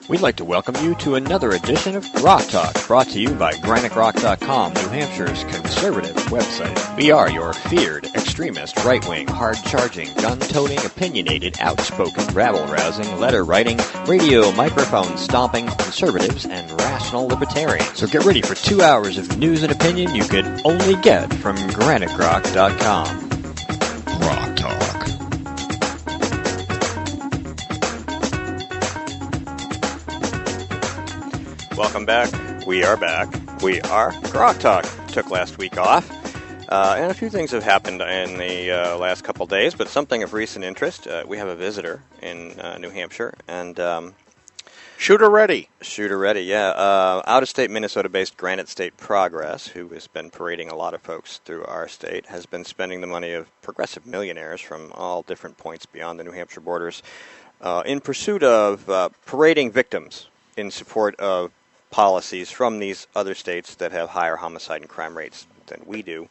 We'd like to welcome you to another edition of GrokTALK, brought to you by GraniteGrok.com, New Hampshire's conservative website. We are your feared, extremist, right-wing, hard-charging, gun-toting, opinionated, outspoken, rabble-rousing, letter-writing, radio microphone-stomping conservatives and rational libertarians. So get ready for 2 hours of news and opinion you could only get from GraniteGrok.com. GrokTALk. Welcome back. We are back. We are GrokTALK. Took last week off. And a few things have happened in the last couple days, but something of recent interest. We have a visitor in New Hampshire. And Shooter ready. Shooter ready, yeah. Out-of-state Minnesota-based Granite State Progress, who has been parading a lot of folks through our state, has been spending the money of progressive millionaires from all different points beyond the New Hampshire borders in pursuit of parading victims in support of policies from these other states that have higher homicide and crime rates than we do.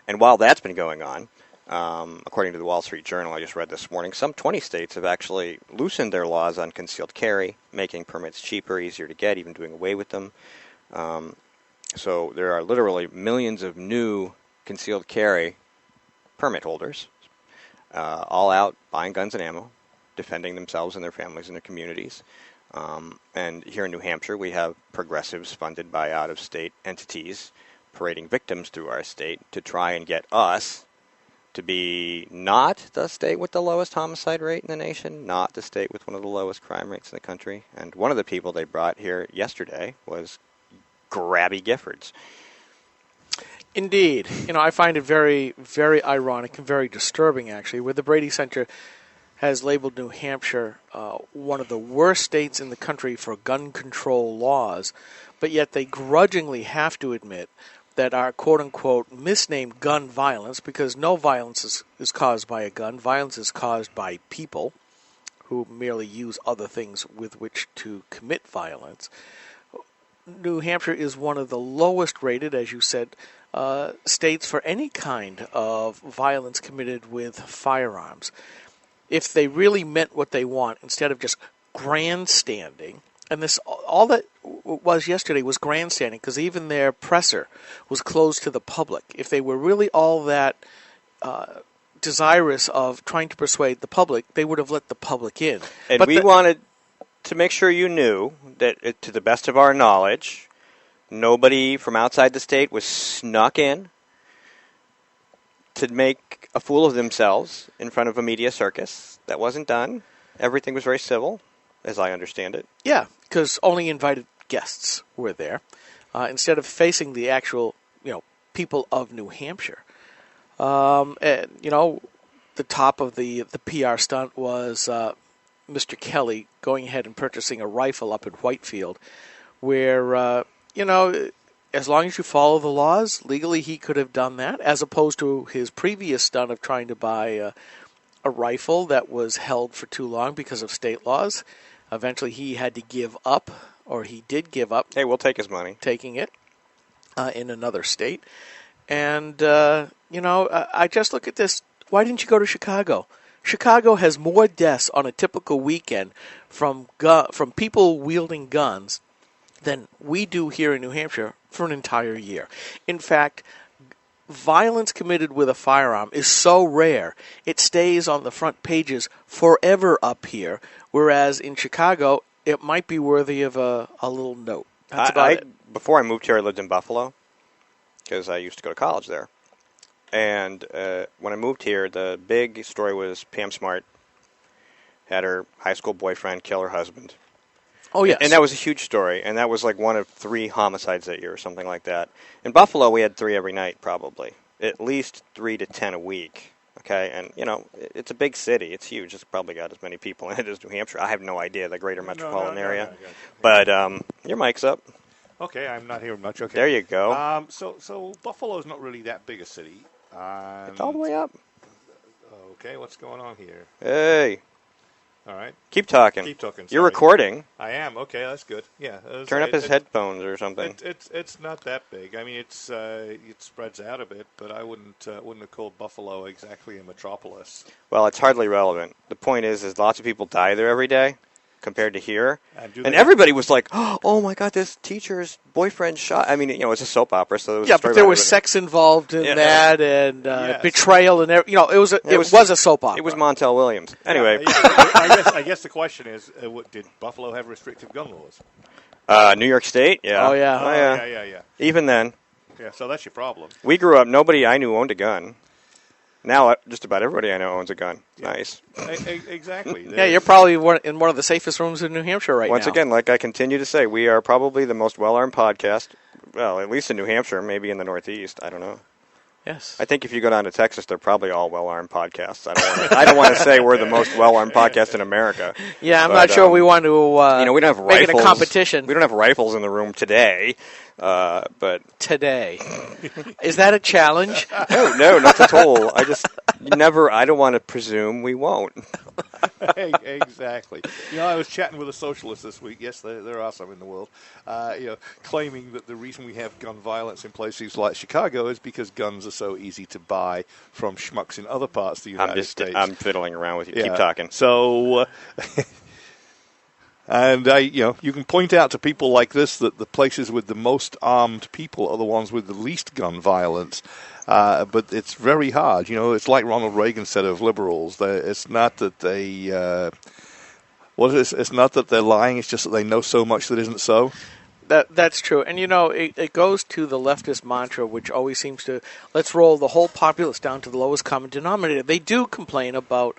And while that's been going on, according to the Wall Street Journal I just read this morning, some 20 states have actually loosened their laws on concealed carry, making permits cheaper, easier to get, even doing away with them. So there are literally millions of new concealed carry permit holders, all out buying guns and ammo, defending themselves and their families and their communities. And here in New Hampshire, we have progressives funded by out-of-state entities parading victims through our state to try and get us to be not the state with the lowest homicide rate in the nation, not the state with one of the lowest crime rates in the country. And one of the people they brought here yesterday was Grabby Giffords. Indeed. You know, I find it very, very ironic and very disturbing, actually, where the Brady Center has labeled New Hampshire one of the worst states in the country for gun control laws, but yet they grudgingly have to admit that our quote-unquote misnamed gun violence, because no violence is caused by a gun, violence is caused by people who merely use other things with which to commit violence. New Hampshire is one of the lowest rated, as you said, states for any kind of violence committed with firearms. If they really meant what they want, instead of just grandstanding, and this all that was yesterday was grandstanding, because even their presser was closed to the public. If they were really all that desirous of trying to persuade the public, they would have let the public in. And we wanted to make sure you knew that, to the best of our knowledge, nobody from outside the state was snuck in to make a fool of themselves in front of a media circus. That wasn't done. Everything was very civil, as I understand it. Yeah, because only invited guests were there, instead of facing the actual, people of New Hampshire. And, the top of the PR stunt was Mr. Kelly going ahead and purchasing a rifle up in Whitefield, where, as long as you follow the laws, legally he could have done that, as opposed to his previous stunt of trying to buy a rifle that was held for too long because of state laws. Eventually he had to give up, or he did give up. Hey, we'll take his money. Taking it in another state. And, I just look at this. Why didn't you go to Chicago? Chicago has more deaths on a typical weekend from people wielding guns than we do here in New Hampshire for an entire year. In fact, violence committed with a firearm is so rare, it stays on the front pages forever up here, whereas in Chicago, it might be worthy of a little note. That's about it. Before I moved here, I lived in Buffalo, because I used to go to college there. And when I moved here, the big story was Pam Smart had her high school boyfriend kill her husband. Oh, yes. And that was a huge story, and that was like one of 3 homicides that year or something like that. In Buffalo, we had 3 every night, probably. At least 3 to 10 a week, okay? And, it's a big city. It's huge. It's probably got as many people in it as New Hampshire. I have no idea, the greater metropolitan area. No. But your mic's up. Okay, I'm not hearing much. Okay. There you go. So Buffalo's not really that big a city. It's all the way up. Okay, what's going on here? Hey. All right. Keep talking. Keep talking. You're recording. I am. Okay, that's good. Yeah. Turn up his headphones or something. It's not that big. I mean, it spreads out a bit, but I wouldn't have called Buffalo exactly a metropolis. Well, it's hardly relevant. The point is lots of people die there every day compared to here. And everybody was like, "Oh my God, this teacher's boyfriend shot." I mean, it's a soap opera, so there was a story but there behind was it. sex involved in that, and Yes. betrayal, and it was a soap opera. It was Montel Williams. Anyway, I guess the question is, did Buffalo have restrictive gun laws? New York State, yeah. Oh, yeah. Yeah. Even then, Yeah, so that's your problem. we grew up. Nobody I knew owned a gun. Now, just about everybody I know owns a gun. Yeah. Nice. Exactly. Yeah, you're probably in one of the safest rooms in New Hampshire right Once now. again, like I continue to say, we are probably the most well-armed podcast. Well, at least in New Hampshire, maybe in the Northeast. I don't know. Yes. I think if you go down to Texas, they're probably all well-armed podcasts. I don't want to say we're the most well-armed podcast in America. Yeah, I'm not sure we want to we don't have make rifles. it a competition. We don't have rifles in the room today, but... Today. Is that a challenge? No, not at all. I don't want to presume we won't. Exactly. I was chatting with a socialist this week. Yes, there are some in the world. Claiming that the reason we have gun violence in places like Chicago is because guns are so easy to buy from schmucks in other parts of the United States. I'm fiddling around with you. Yeah. Keep talking. So, and you can point out to people like this that the places with the most armed people are the ones with the least gun violence. But it's very hard. It's like Ronald Reagan said of liberals. It's not that they it's not that they're lying. It's just that they know so much that isn't so. That's true. And, it goes to the leftist mantra, which always seems to, let's roll the whole populace down to the lowest common denominator. They do complain about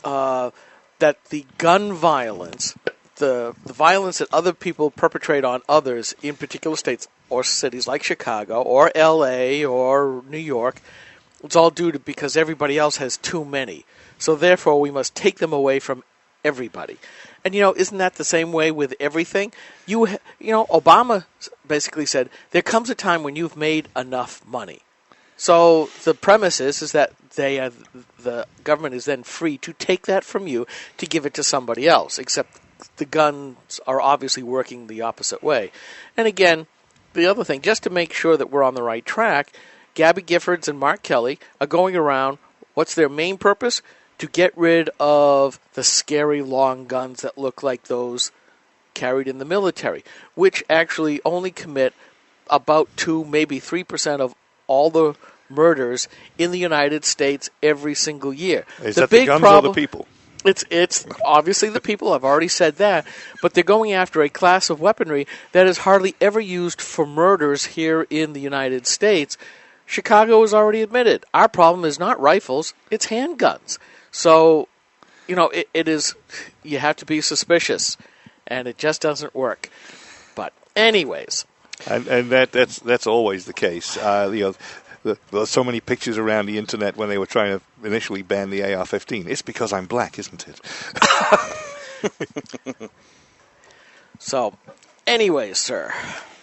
that the gun violence, the violence that other people perpetrate on others in particular states or cities like Chicago or L.A. or New York, it's all due to because everybody else has too many. So therefore we must take them away from everybody. And, isn't that the same way with everything? Obama basically said, there comes a time when you've made enough money. So the premise is that the government is then free to take that from you to give it to somebody else, except the guns are obviously working the opposite way. And again, the other thing, just to make sure that we're on the right track, Grabby Giffords and Mark Kelly are going around, what's their main purpose? To get rid of the scary long guns that look like those carried in the military, which actually only commit about 2, maybe 3% of all the murders in the United States every single year. Is that the guns or the people? It's obviously the people, I've already said that, but they're going after a class of weaponry that is hardly ever used for murders here in the United States. Chicago has already admitted, our problem is not rifles, it's handguns. So, it is, you have to be suspicious, and it just doesn't work. But anyways. And that's always the case. There's so many pictures around the internet when they were trying to initially ban the AR-15. It's because I'm black, isn't it? So, anyways, sir.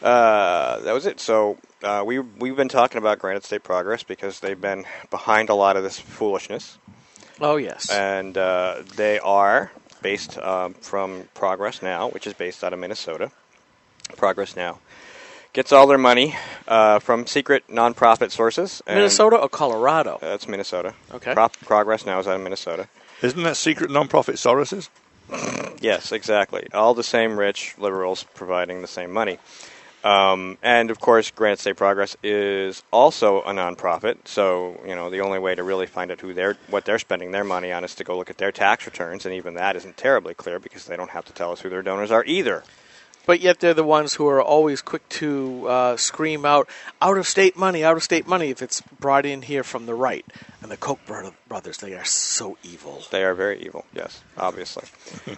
That was it. So we've been talking about Granite State Progress because they've been behind a lot of this foolishness. Oh, yes. And they are based from Progress Now, which is based out of Minnesota. Progress Now gets all their money from secret nonprofit sources. Minnesota or Colorado? That's Minnesota. Okay. Progress Now is out of Minnesota. Isn't that secret nonprofit Soros's? Yes, exactly. All the same rich liberals providing the same money. And, of course, Granite State Progress is also a nonprofit, so, the only way to really find out what they're spending their money on is to go look at their tax returns, and even that isn't terribly clear because they don't have to tell us who their donors are either. But yet they're the ones who are always quick to scream out of-state money, if it's brought in here from the right. And the Koch brothers, they are so evil. They are very evil, yes, obviously.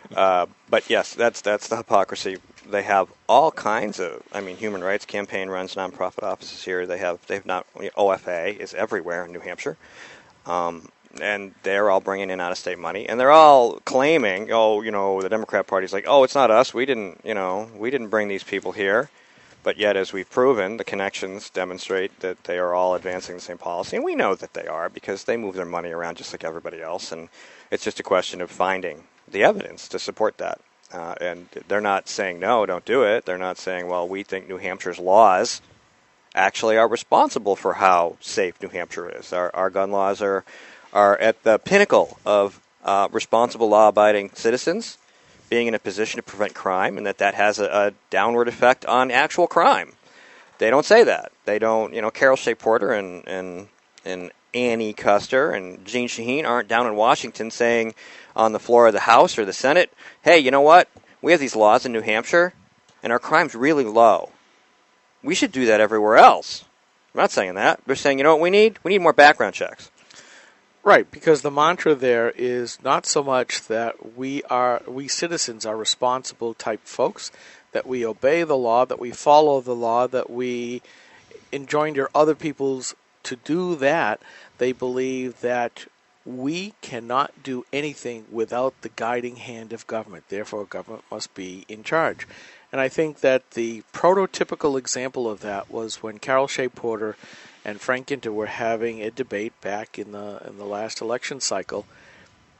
But, yes, that's the hypocrisy. They have all kinds of, Human Rights Campaign runs nonprofit offices here. They've not, OFA is everywhere in New Hampshire. And they're all bringing in out-of-state money, and they're all claiming, the Democrat Party's like, it's not us. We didn't bring these people here. But yet, as we've proven, the connections demonstrate that they are all advancing the same policy, and we know that they are because they move their money around just like everybody else, and it's just a question of finding the evidence to support that. And they're not saying, no, don't do it. They're not saying, well, we think New Hampshire's laws actually are responsible for how safe New Hampshire is. Our gun laws are at the pinnacle of responsible law-abiding citizens being in a position to prevent crime, and that has a downward effect on actual crime. They don't say that. They don't, Carol Shea Porter and Annie Custer and Jean Shaheen aren't down in Washington saying on the floor of the House or the Senate, hey, you know what? We have these laws in New Hampshire, and our crime's really low. We should do that everywhere else. I'm not saying that. They're saying, you know what we need? We need more background checks. Right, because the mantra there is not so much that we citizens are responsible type folks, that we obey the law, that we follow the law, that we enjoin other people's to do that. They believe that we cannot do anything without the guiding hand of government. Therefore, government must be in charge. And I think that the prototypical example of that was when Carol Shea Porter and Frank Ginter were having a debate back in the last election cycle.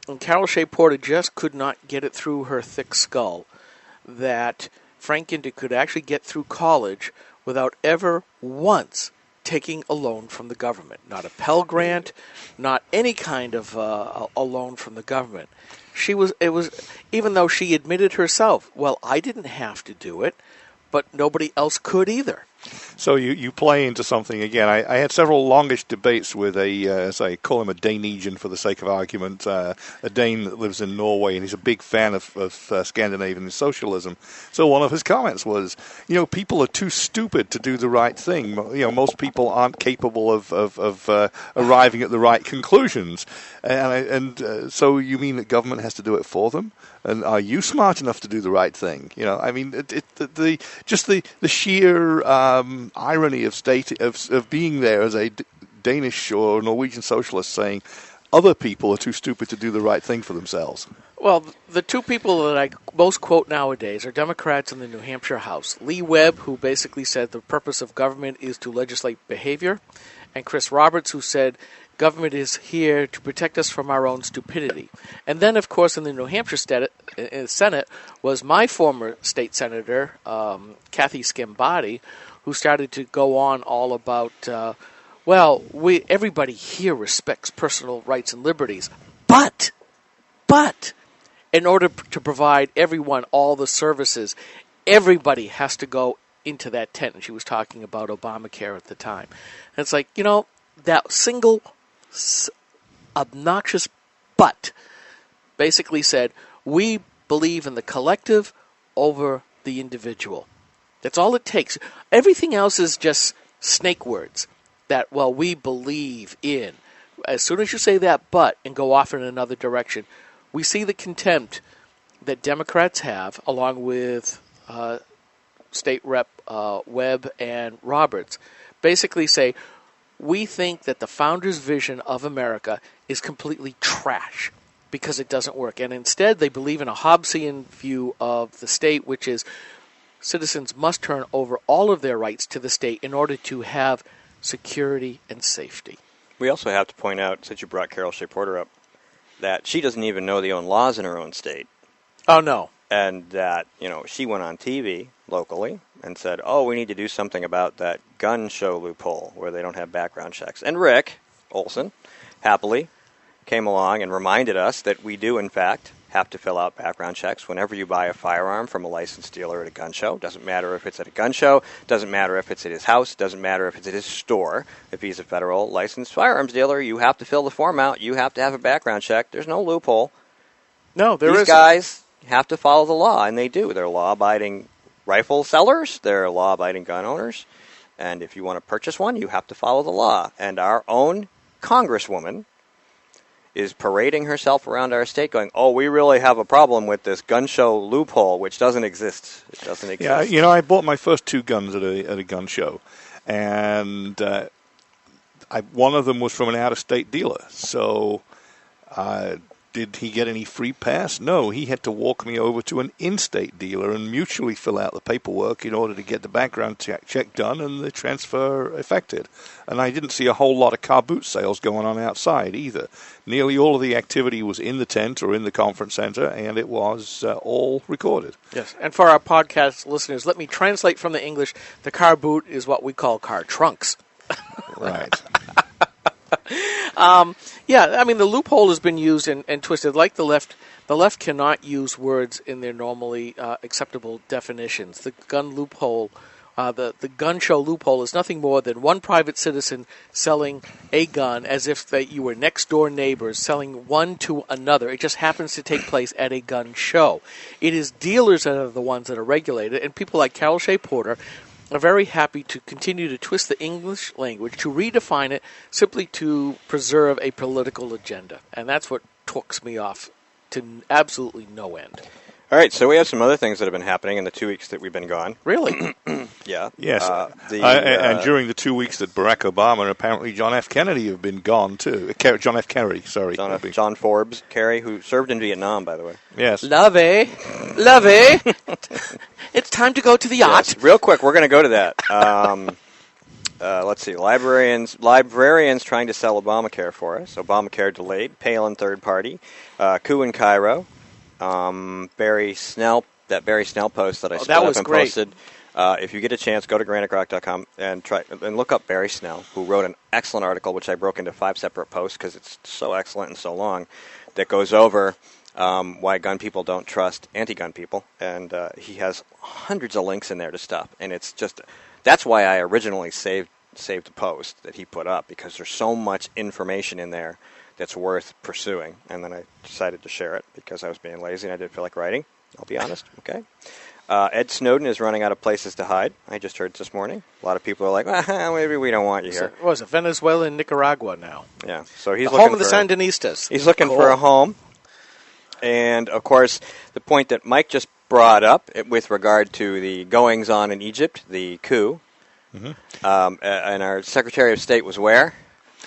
And Carol Shea Porter just could not get it through her thick skull that Frank Ginter could actually get through college without ever once taking a loan from the government. Not a Pell Grant, not any kind of a loan from the government. Even though she admitted herself, well, I didn't have to do it, but nobody else could either. So you play into something again. I had several longish debates with as I call him a Danesian for the sake of argument, a Dane that lives in Norway, and he's a big fan of Scandinavian socialism. So one of his comments was, people are too stupid to do the right thing. Most people aren't capable of arriving at the right conclusions. So you mean that government has to do it for them? And are you smart enough to do the right thing? The sheer irony of being there as a Danish or Norwegian socialist saying other people are too stupid to do the right thing for themselves. Well, the two people that I most quote nowadays are Democrats in the New Hampshire House. Lee Webb, who basically said the purpose of government is to legislate behavior, and Chris Roberts, who said government is here to protect us from our own stupidity. And then, of course, in the New Hampshire Senate was my former state senator, Kathy Sgambati, who started to go on all about, everybody here respects personal rights and liberties, but, in order to provide everyone all the services, everybody has to go into that tent. And she was talking about Obamacare at the time. And it's like, that single obnoxious but basically said, we believe in the collective over the individual. That's all it takes. Everything else is just snake words that, we believe in. As soon as you say that but and go off in another direction, we see the contempt that Democrats have, along with State Rep Webb and Roberts, basically say, we think that the founders' vision of America is completely trash because it doesn't work. And instead, they believe in a Hobbesian view of the state, which is citizens must turn over all of their rights to the state in order to have security and safety. We also have to point out, since you brought Carol Shea Porter up, that she doesn't even know the own laws in her own state. Oh, no. And that, she went on TV locally and said, we need to do something about that gun show loophole where they don't have background checks. And Rick Olson happily came along and reminded us that we do, in fact, have to fill out background checks whenever you buy a firearm from a licensed dealer at a gun show. Doesn't matter if it's at a gun show, doesn't matter if it's at his house, doesn't matter if it's at his store. If he's a federal licensed firearms dealer, you have to fill the form out. You have to have a background check. There's no loophole. No, there isn't. These guys have to follow the law, and they do. They're law-abiding rifle sellers. They're law-abiding gun owners. And if you want to purchase one, you have to follow the law. And our own congresswoman is parading herself around our state going, we really have a problem with this gun show loophole, which doesn't exist. It doesn't exist. Yeah, I bought my first two guns at a gun show. And one of them was from an out-of-state dealer. So did he get any free pass? No, he had to walk me over to an in-state dealer and mutually fill out the paperwork in order to get the background check done and the transfer effected. And I didn't see a whole lot of car boot sales going on outside either. Nearly all of the activity was in the tent or in the conference center, and it was all recorded. Yes, and for our podcast listeners, let me translate from the English. The car boot is what we call car trunks. Right. Yeah, I mean, the loophole has been used and twisted. Like the left cannot use words in their normally acceptable definitions. The gun loophole, the gun show loophole is nothing more than one private citizen selling a gun as if you were next-door neighbors, selling one to another. It just happens to take place at a gun show. It is dealers that are the ones that are regulated, and people like Carol Shea Porter are very happy to continue to twist the English language, to redefine it simply to preserve a political agenda. And that's what talks me off to absolutely no end. All right, so we have some other things that have been happening in the 2 weeks that we've been gone. Really? Yeah. Yes. And during the 2 weeks that Barack Obama and apparently John F. Kennedy have been gone, too. John F. Kerry, sorry. John Forbes Kerry, who served in Vietnam, by the way. Yes. Lovey. It's time to go to the yacht. Yes. Real quick, we're going to go to that. Let's see. Librarians trying to sell Obamacare for us. Obamacare delayed. Palin third party. Coup in Cairo. Barry Snell post that I split up and posted. If you get a chance, go to GrokTALK.com and look up Barry Snell, who wrote an excellent article, which I broke into 5 separate posts because it's so excellent and so long, that goes over why gun people don't trust anti-gun people, and he has hundreds of links in there to stuff, and it's just that's why I originally saved the post that he put up, because there's so much information in there that's worth pursuing, and then I decided to share it because I was being lazy and I didn't feel like writing. I'll be honest, okay? Ed Snowden is running out of places to hide. I just heard this morning. A lot of people are like, maybe we don't want you here. What was it, Venezuela and Nicaragua now? Yeah, so he's the home of the Sandinistas. He's looking for a home. And, of course, the point that Mike just brought up with regard to the goings-on in Egypt, the coup, and our Secretary of State was where?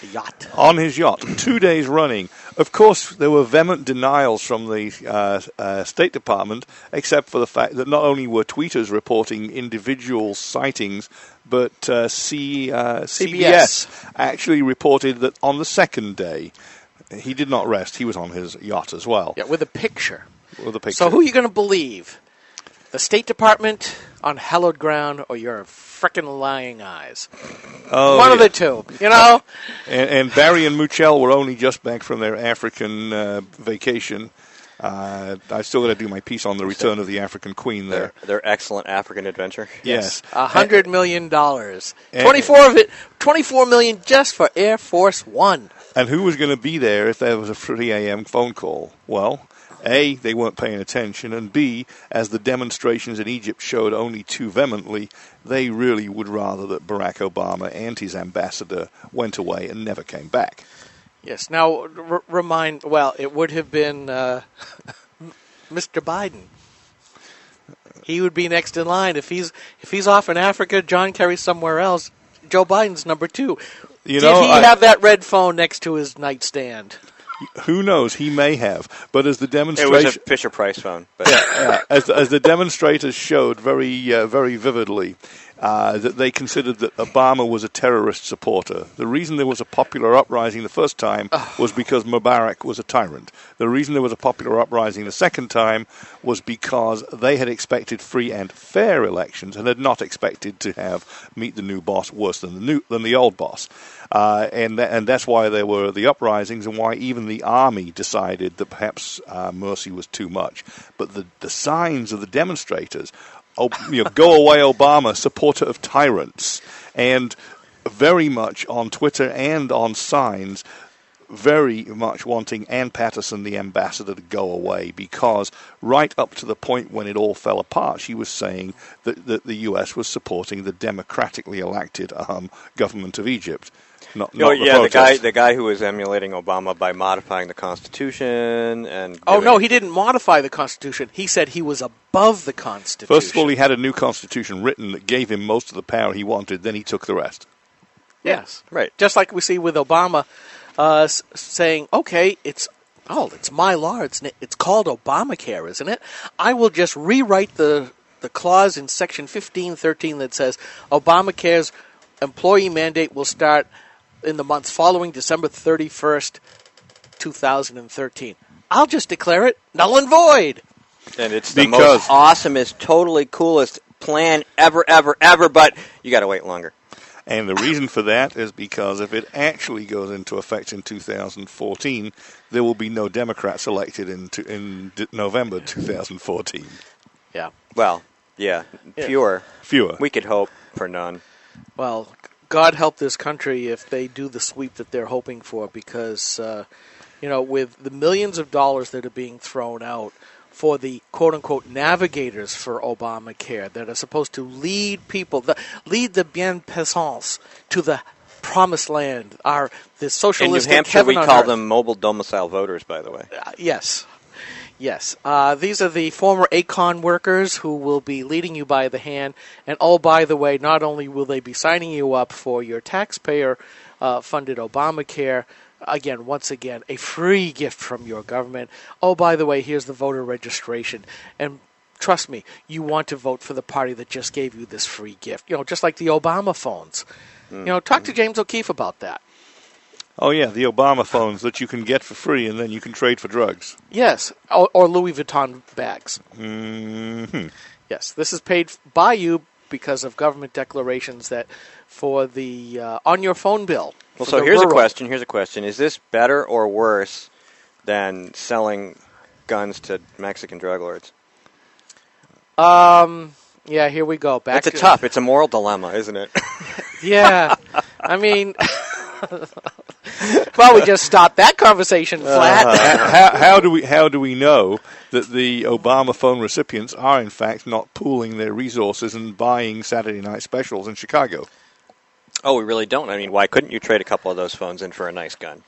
The yacht. On his yacht, 2 days running. Of course, there were vehement denials from the State Department, except for the fact that not only were tweeters reporting individual sightings, but CBS actually reported that on the second day, he did not rest. He was on his yacht as well. Yeah, with a picture. With So who are you going to believe? The State Department on hallowed ground, or your frickin' lying eyes? One of the two, you know? And Barry and Muchel were only just back from their African vacation. I've still got to do my piece on the return of the African Queen there. Their excellent African adventure. Yes. $100 million. 24 million just for Air Force One. And who was going to be there if there was a 3 a.m. phone call? Well, A, they weren't paying attention, and B, as the demonstrations in Egypt showed only too vehemently, they really would rather that Barack Obama and his ambassador went away and never came back. Yes. Now, it would have been Mr. Biden. He would be next in line. If he's off in Africa, John Kerry's somewhere else, Joe Biden's number 2. Did he have that red phone next to his nightstand? Who knows? He may have. But as the demonstration, it was a Fisher-Price phone. But. Yeah. As the demonstrators showed very vividly, that they considered that Obama was a terrorist supporter. The reason there was a popular uprising the first time was because Mubarak was a tyrant. The reason there was a popular uprising the second time was because they had expected free and fair elections and had not expected to meet the new boss worse than the old boss. And that's why there were the uprisings, and why even the army decided that perhaps mercy was too much. But the signs of the demonstrators, go away Obama, supporter of tyrants, and very much on Twitter and on signs, very much wanting Ann Patterson, the ambassador, to go away, because right up to the point when it all fell apart, she was saying that the U.S. was supporting the democratically elected government of Egypt. The guy who was emulating Obama by modifying the Constitution and. No, he didn't modify the Constitution. He said he was above the Constitution. First of all, he had a new Constitution written that gave him most of the power he wanted. Then he took the rest. Yes, right. Just like we see with Obama saying, "Okay, it's my law. It's called Obamacare, isn't it? I will just rewrite the clause in Section 1513 that says Obamacare's employee mandate will start in the months following December 31st, 2013. I'll just declare it null and void." And it's the most awesomest, totally coolest plan ever, but you got to wait longer. And the reason for that is because if it actually goes into effect in 2014, there will be no Democrats elected in November 2014. Yeah. Well, yeah, fewer. Fewer. We could hope for none. Well, God help this country if they do the sweep that they're hoping for, because, with the millions of dollars that are being thrown out for the quote-unquote navigators for Obamacare that are supposed to lead people, lead the bien-pensants to the promised land, the socialistic In New Hampshire, heaven we on call earth. them mobile domicile voters, by the way. Yes. Yes. These are the former ACON workers who will be leading you by the hand. And, oh, by the way, not only will they be signing you up for your taxpayer-funded Obamacare, once again, a free gift from your government. Oh, by the way, here's the voter registration. And trust me, you want to vote for the party that just gave you this free gift. Just like the Obama phones. Talk to James O'Keefe about that. Oh, yeah, the Obama phones that you can get for free and then you can trade for drugs. Yes, or Louis Vuitton bags. Mm-hmm. Yes, this is paid by you because of government declarations that for the on your phone bill. Well, so here's a question. Is this better or worse than selling guns to Mexican drug lords? Yeah, here we go. It's a moral dilemma, isn't it? Yeah, I mean... Well, we just stopped that conversation flat. How do we know that the Obama phone recipients are in fact not pooling their resources and buying Saturday night specials in Chicago? Oh, we really don't. I mean, why couldn't you trade a couple of those phones in for a nice gun?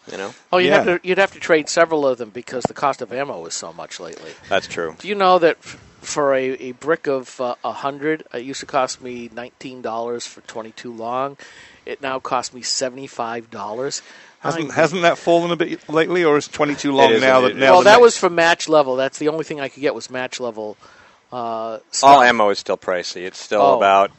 Oh, you'd have to trade several of them because the cost of ammo is so much lately. That's true. Do you know that for a brick of 100, it used to cost me $19 for 22 long. It now costs me $75. Hasn't that fallen a bit lately, or is 22 long now? That was for match level. That's the only thing I could get was match level. All ammo is still pricey. It's still about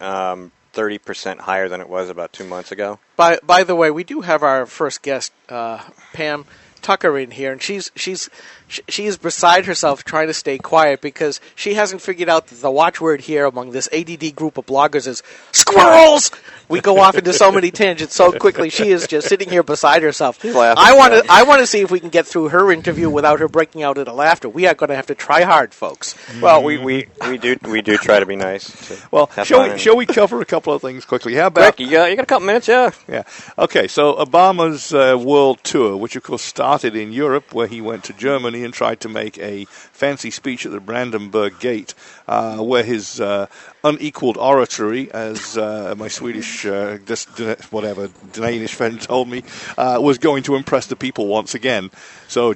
30% higher than it was about 2 months ago. By the way, we do have our first guest, Pam Tucker, in here, and she is beside herself trying to stay quiet because she hasn't figured out that the watchword here among this ADD group of bloggers is squirrels. We go off into so many tangents so quickly. She is just sitting here beside herself. I want to see if we can get through her interview without her breaking out into laughter. We are going to have to try hard, folks. Well, we do try to be nice. Shall we cover a couple of things quickly? How about Greg, you got a couple minutes? Yeah. Okay. So Obama's world tour, which of course started in Europe, where he went to Germany and tried to make a fancy speech at the Brandenburg Gate, where his unequaled oratory, as my Swedish, Danish friend told me, was going to impress the people once again. So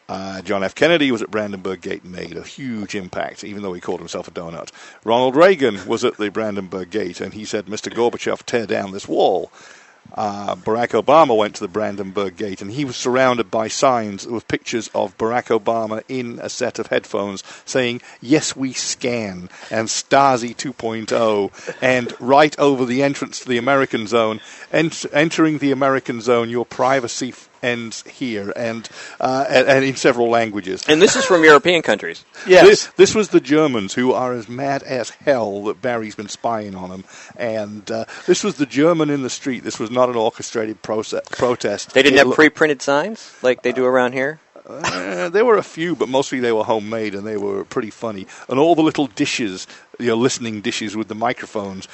John F. Kennedy was at Brandenburg Gate and made a huge impact, even though he called himself a donut. Ronald Reagan was at the Brandenburg Gate, and he said, "Mr. Gorbachev, tear down this wall." Barack Obama went to the Brandenburg Gate, and he was surrounded by signs with pictures of Barack Obama in a set of headphones saying, "Yes, we scan," and Stasi 2.0, and right over the entrance to the American zone, entering the American zone, your privacy ends here, and in several languages. And this is from European countries. Yes. This was the Germans, who are as mad as hell that Barry's been spying on them. And this was the German in the street. This was not an orchestrated protest. They didn't have pre-printed signs like they do around here? There were a few, but mostly they were homemade, and they were pretty funny. And all the little dishes, listening dishes with the microphones,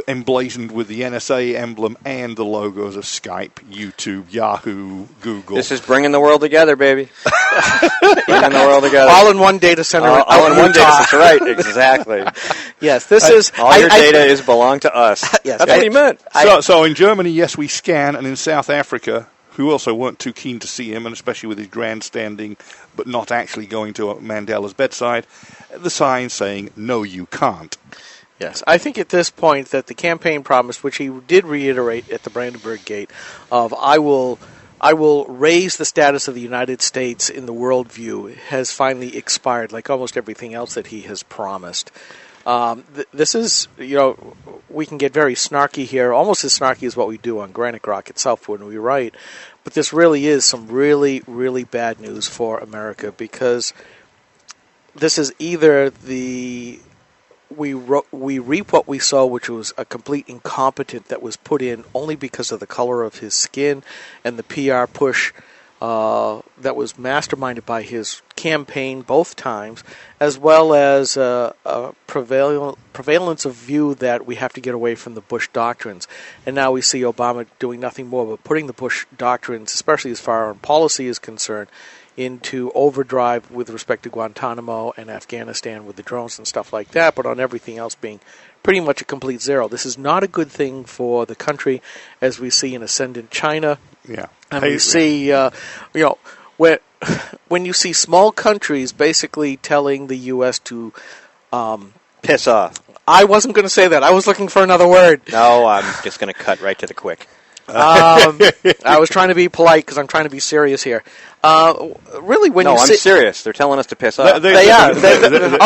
emblazoned with the NSA emblem and the logos of Skype, YouTube, Yahoo, Google. This is bringing the world together, baby. Bringing the world together. All in one data center. All in one data center. Right, exactly. Yes, this is... All your data belong to us. Yes, that's what he meant. So in Germany, yes, we scan, and in South Africa, who also weren't too keen to see him, and especially with his grandstanding, but not actually going to Mandela's bedside, the sign saying, "No, you can't." Yes, I think at this point that the campaign promise, which he did reiterate at the Brandenburg Gate, of I will raise the status of the United States in the worldview, has finally expired, like almost everything else that he has promised. This is, we can get very snarky here, almost as snarky as what we do on Granite Grok itself when we write, but this really is some really, really bad news for America, because this is either the we reap what we sow, which was a complete incompetent that was put in only because of the color of his skin and the PR push that was masterminded by his campaign both times, as well as a prevalence of view that we have to get away from the Bush doctrines. And now we see Obama doing nothing more but putting the Bush doctrines, especially as far as policy is concerned, into overdrive with respect to Guantanamo and Afghanistan with the drones and stuff like that, but on everything else being pretty much a complete zero. This is not a good thing for the country, as we see in ascendant China. Yeah. And we see, when you see small countries basically telling the U.S. to piss off. I wasn't going to say that. I was looking for another word. No, I'm just going to cut right to the quick. I was trying to be polite because I'm trying to be serious here. Really, when I'm you see... serious. They're telling us to piss off. They are.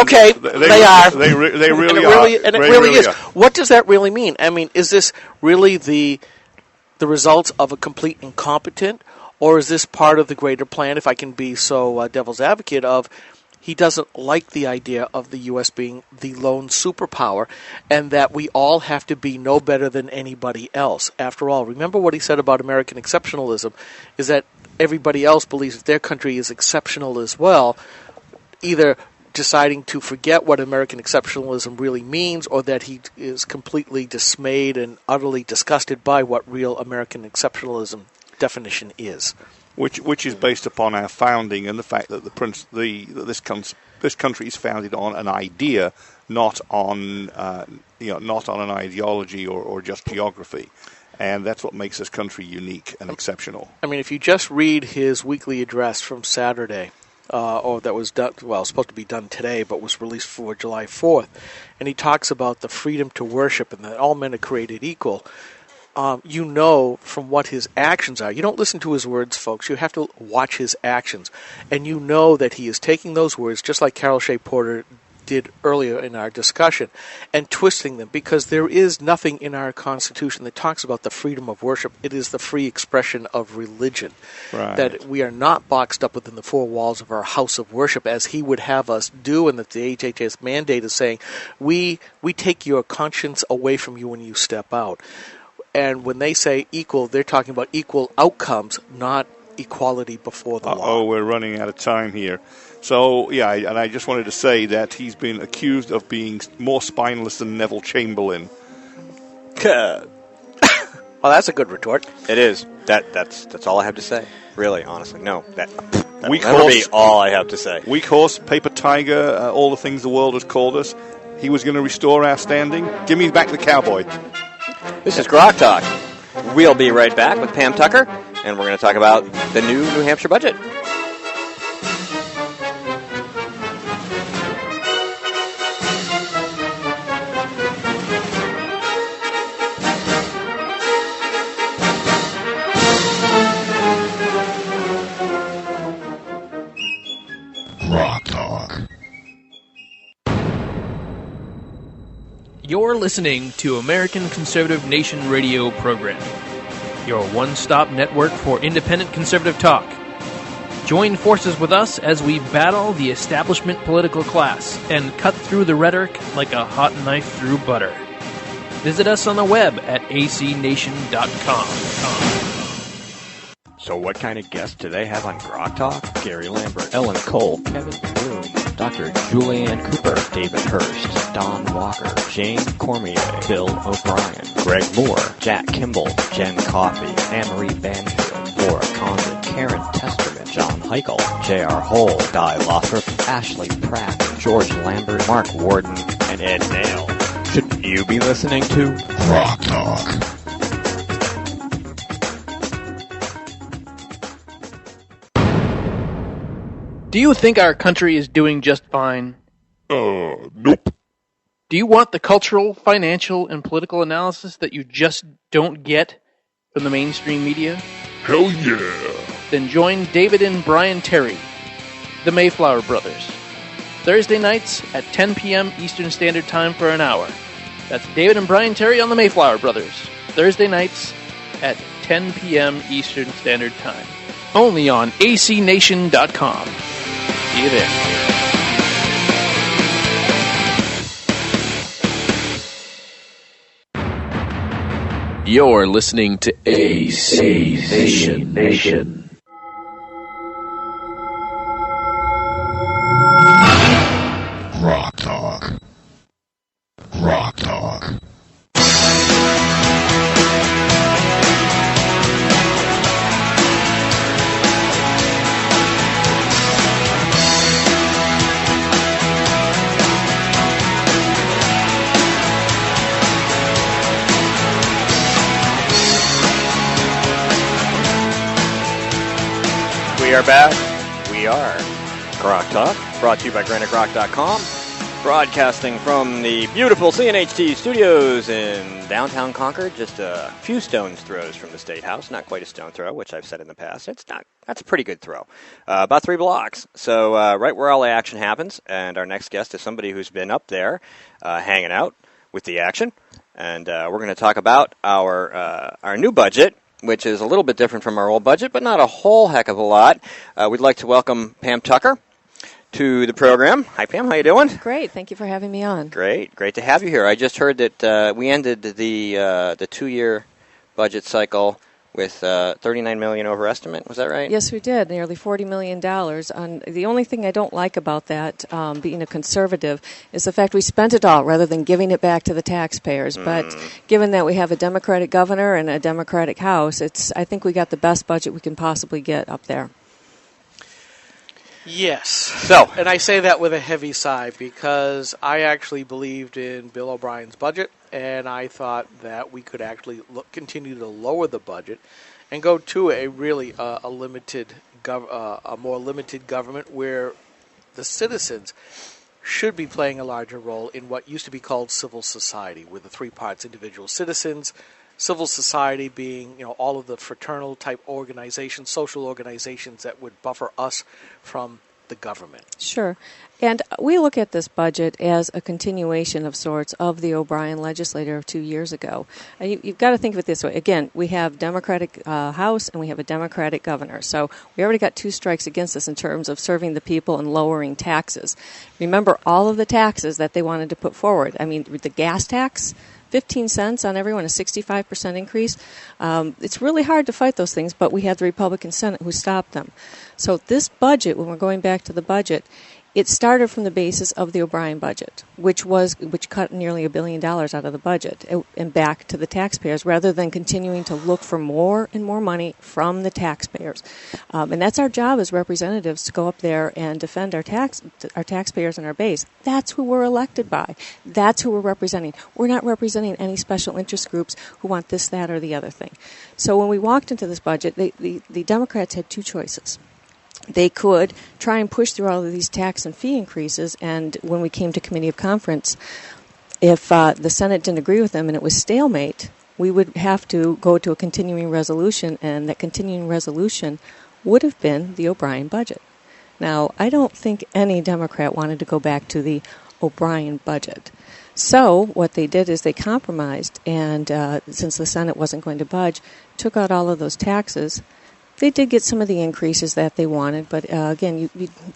Okay, they are. They really are. Are. And it really is. What does that really mean? I mean, is this really the results of a complete incompetent, or is this part of the greater plan, if I can be so devil's advocate, of he doesn't like the idea of the U.S. being the lone superpower and that we all have to be no better than anybody else. After all, remember what he said about American exceptionalism, is that everybody else believes that their country is exceptional as well, either deciding to forget what American exceptionalism really means, or that he is completely dismayed and utterly disgusted by what real American exceptionalism definition is. Which is based upon our founding and the fact that this country is founded on an idea, not on not on an ideology or just geography, and that's what makes this country unique and exceptional. I mean, if you just read his weekly address from Saturday, or that was done, well, supposed to be done today, but was released for July 4th, and he talks about the freedom to worship and that all men are created equal. You know from what his actions are. You don't listen to his words, folks. You have to watch his actions. And you know that he is taking those words, just like Carol Shea Porter did earlier in our discussion, and twisting them, because there is nothing in our Constitution that talks about the freedom of worship. It is the free expression of religion. Right. That we are not boxed up within the four walls of our house of worship, as he would have us do, and that the HHS mandate is saying, we take your conscience away from you when you step out. And when they say equal, they're talking about equal outcomes, not equality before the law. Oh, we're running out of time here. So, yeah, and I just wanted to say that he's been accused of being more spineless than Neville Chamberlain. Well, that's a good retort. It is. That's all I have to say. Really, honestly. No, that Weak will horse, be all I have to say. Weak horse, paper tiger, all the things the world has called us. He was going to restore our standing. Give me back the cowboy. This is GrokTALK. We'll be right back with Pam Tucker, and we're going to talk about the new New Hampshire budget. GrokTALK. You're listening to American Conservative Nation Radio program, your one-stop network for independent conservative talk. Join forces with us as we battle the establishment political class and cut through the rhetoric like a hot knife through butter. Visit us on the web at acnation.com. So what kind of guests do they have on GrokTALK? Gary Lambert, Ellen Cole, Kevin Bloom, Dr. Julianne Cooper, David Hurst, Don Walker, Jane Cormier, Bill O'Brien, Greg Moore, Jack Kimball, Jen Coffey, Anne-Marie Banfield, Laura Condon, Karen Testerman, John Heichel, J.R. Hull, Guy Lothrop, Ashley Pratt, George Lambert, Mark Warden, and Ed Nail. Shouldn't you be listening to GrokTALK? Do you think our country is doing just fine? Nope. Do you want the cultural, financial, and political analysis that you just don't get from the mainstream media? Hell yeah. Then join David and Brian Terry, the Mayflower Brothers, Thursday nights at 10 p.m. Eastern Standard Time for an hour. That's David and Brian Terry on the Mayflower Brothers, Thursday nights at 10 p.m. Eastern Standard Time. Only on acnation.com. See you there. You're listening to AC Nation. GrokTALK. GrokTALK. We are back. We are GrokTALK, brought to you by GraniteGrok.com, broadcasting from the beautiful CNHT studios in downtown Concord, just a few stone's throws from the State House. Not quite a stone throw, which I've said in the past. That's a pretty good throw. About 3 blocks. So right where all the action happens, and our next guest is somebody who's been up there hanging out with the action, and we're going to talk about our new budget, which is a little bit different from our old budget, but not a whole heck of a lot. We'd like to welcome Pam Tucker to the program. Hi, Pam. How you doing? Great. Thank you for having me on. Great to have you here. I just heard that we ended the 2-year budget cycle with $39 million over estimate. Was that right? Yes, we did. Nearly $40 million. The only thing I don't like about that, being a conservative, is the fact we spent it all rather than giving it back to the taxpayers. But given that we have a Democratic governor and a Democratic House, I think we got the best budget we can possibly get up there. Yes. So, and I say that with a heavy sigh because I actually believed in Bill O'Brien's budget, and I thought that we could actually continue to lower the budget and go to a really a more limited government where the citizens should be playing a larger role in what used to be called civil society, with the 3 parts: individual citizens, civil society being, all of the fraternal type organizations, social organizations that would buffer us from the government. Sure. And we look at this budget as a continuation of sorts of the O'Brien legislature of 2 years ago. You've got to think of it this way. Again, we have Democratic House and we have a Democratic governor. So we already got 2 strikes against us in terms of serving the people and lowering taxes. Remember all of the taxes that they wanted to put forward. I mean, the gas tax, 15 cents on everyone, a 65% increase. It's really hard to fight those things, but we had the Republican Senate who stopped them. So this budget, when we're going back to the budget, it started from the basis of the O'Brien budget, which cut nearly $1 billion out of the budget and back to the taxpayers, rather than continuing to look for more and more money from the taxpayers. And that's our job as representatives, to go up there and defend our taxpayers and our base. That's who we're elected by. That's who we're representing. We're not representing any special interest groups who want this, that, or the other thing. So when we walked into this budget, the Democrats had 2 choices. They could try and push through all of these tax and fee increases, and when we came to committee of conference, if the Senate didn't agree with them and it was stalemate, we would have to go to a continuing resolution, and that continuing resolution would have been the O'Brien budget. Now, I don't think any Democrat wanted to go back to the O'Brien budget. So what they did is they compromised, and since the Senate wasn't going to budge, took out all of those taxes. They did get some of the increases that they wanted, but again,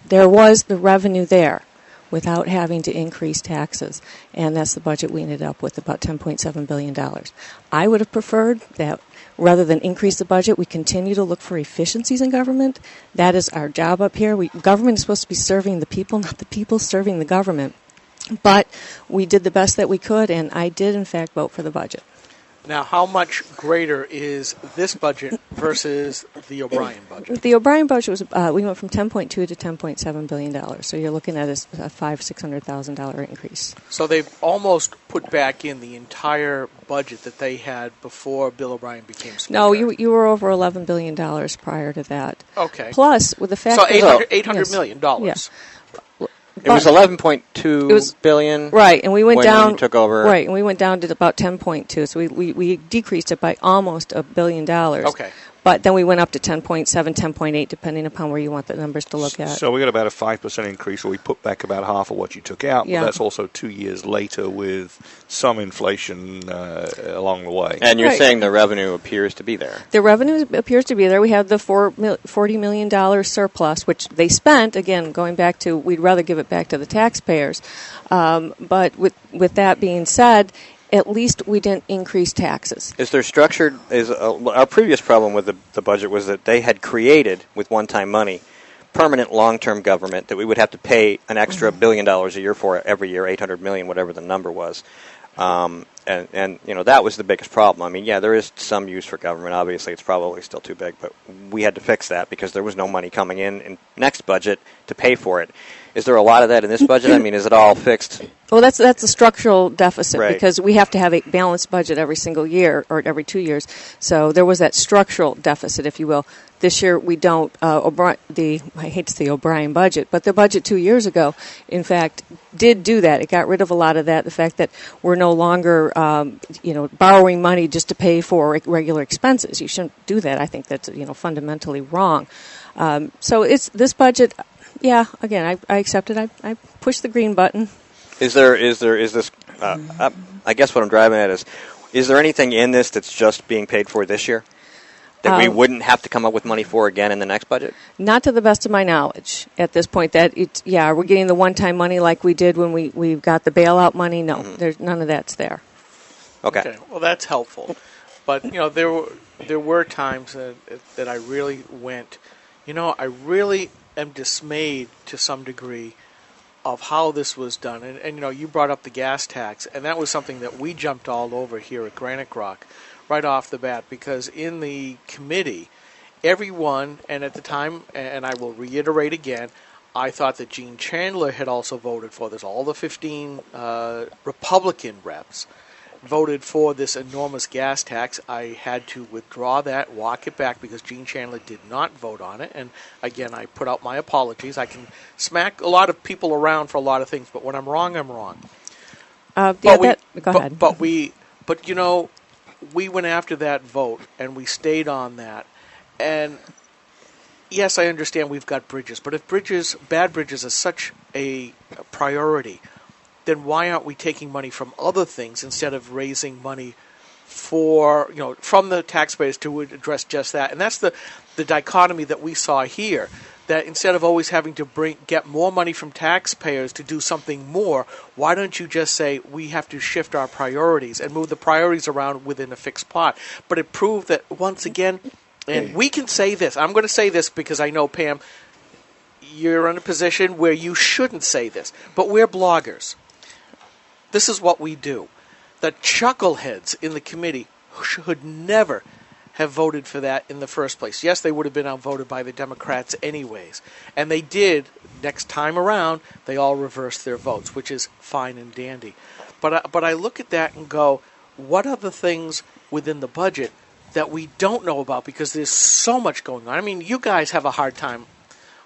there was the revenue there without having to increase taxes, and that's the budget we ended up with, about $10.7 billion. I would have preferred that rather than increase the budget, we continue to look for efficiencies in government. That is our job up here. Government is supposed to be serving the people, not the people serving the government. But we did the best that we could, and I did, in fact, vote for the budget. Now, how much greater is this budget versus the O'Brien budget? The O'Brien budget was we went from $10.2 to $10.7 billion. So you're looking at a $600,000 increase. So they've almost put back in the entire budget that they had before Bill O'Brien became Speaker. No, you were over $11 billion prior to that. Okay. Plus, with the fact so that $800 million. Yeah. It was $11.2 billion. Right, and we went down. When you took over. Right, and we went down to about 10.2. So we decreased it by almost $1 billion. Okay. But then we went up to 10.7, 10.8, depending upon where you want the numbers to look at. So we got about a 5% increase, or we put back about half of what you took out. Yeah. But that's also 2 years later with some inflation along the way. And you're Right. saying the revenue appears to be there. The revenue appears to be there. We have the $40 million surplus, which they spent, again, going back to, we'd rather give it back to the taxpayers. But with that being said, at least we didn't increase taxes. Is there structured? Our previous problem with the budget was that they had created, with one-time money, permanent long-term government that we would have to pay an extra $1 billion a year for every year, 800 million, whatever the number was. And that was the biggest problem. I mean, yeah, there is some use for government. Obviously, it's probably still too big, but we had to fix that because there was no money coming in next budget to pay for it. Is there a lot of that in this budget? I mean, is it all fixed? Well, that's a structural deficit, Right. because we have to have a balanced budget every single year or every 2 years. So there was that structural deficit, if you will. This year we don't. I hate to say O'Brien budget, but the budget 2 years ago, in fact, did do that. It got rid of a lot of that. The fact that we're no longer, borrowing money just to pay for regular expenses. You shouldn't do that. I think that's fundamentally wrong. So it's this budget. Yeah, again, I accept it. I push the green button. Is this? I guess what I'm driving at is there anything in this that's just being paid for this year that we wouldn't have to come up with money for again in the next budget? Not to the best of my knowledge at this point. That we're getting the one-time money like we did when we got the bailout money. No, there's none of that's there. Okay. Well, that's helpful. But there were times that I really went. I really am dismayed to some degree of how this was done. And you brought up the gas tax, and that was something that we jumped all over here at Granite Rock right off the bat, because in the committee, everyone, and at the time, and I will reiterate again, I thought that Gene Chandler had also voted for this. All the 15 Republican reps voted for this enormous gas tax. I had to withdraw that, walk it back, because Gene Chandler did not vote on it. And again, I put out my apologies. I can smack a lot of people around for a lot of things, but when I'm wrong, I'm wrong. Go ahead. But we went after that vote, and we stayed on that. And yes, I understand we've got bridges, but if bad bridges are such a priority, then why aren't we taking money from other things instead of raising money from the taxpayers to address just that? And that's the dichotomy that we saw here, that instead of always having to get more money from taxpayers to do something more, why don't you just say we have to shift our priorities and move the priorities around within a fixed pot? But it proved that, once again, and we can say this, I'm going to say this because I know, Pam, you're in a position where you shouldn't say this, but we're bloggers. This is what we do. The chuckleheads in the committee should never have voted for that in the first place. Yes, they would have been outvoted by the Democrats anyways. And they did. Next time around, they all reversed their votes, which is fine and dandy. But I look at that and go, what are the things within the budget that we don't know about? Because there's so much going on. I mean, you guys have a hard time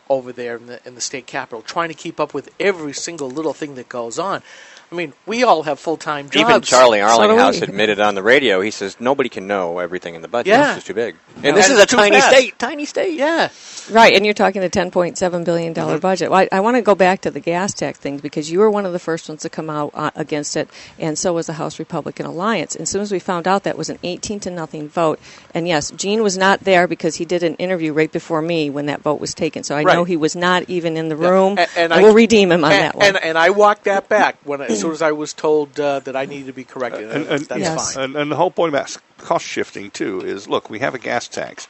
over there in the state capitol trying to keep up with every single little thing that goes on. I mean, we all have full-time jobs. Even Charlie Arlinghouse admitted on the radio, he says, nobody can know everything in the budget. Yeah. It's just too big. And this is a tiny state. Yeah. Right, and you're talking a $10.7 billion budget. Well, I want to go back to the gas tax thing, because you were one of the first ones to come out against it, and so was the House Republican Alliance. And as soon as we found out, that was an 18-0 vote. And yes, Gene was not there because he did an interview right before me when that vote was taken. So I know he was not even in the room. And I will redeem him on that one. And I walked that back as soon as I was told that I needed to be corrected. That's fine. And the whole point about cost shifting, too, is, look, we have a gas tax.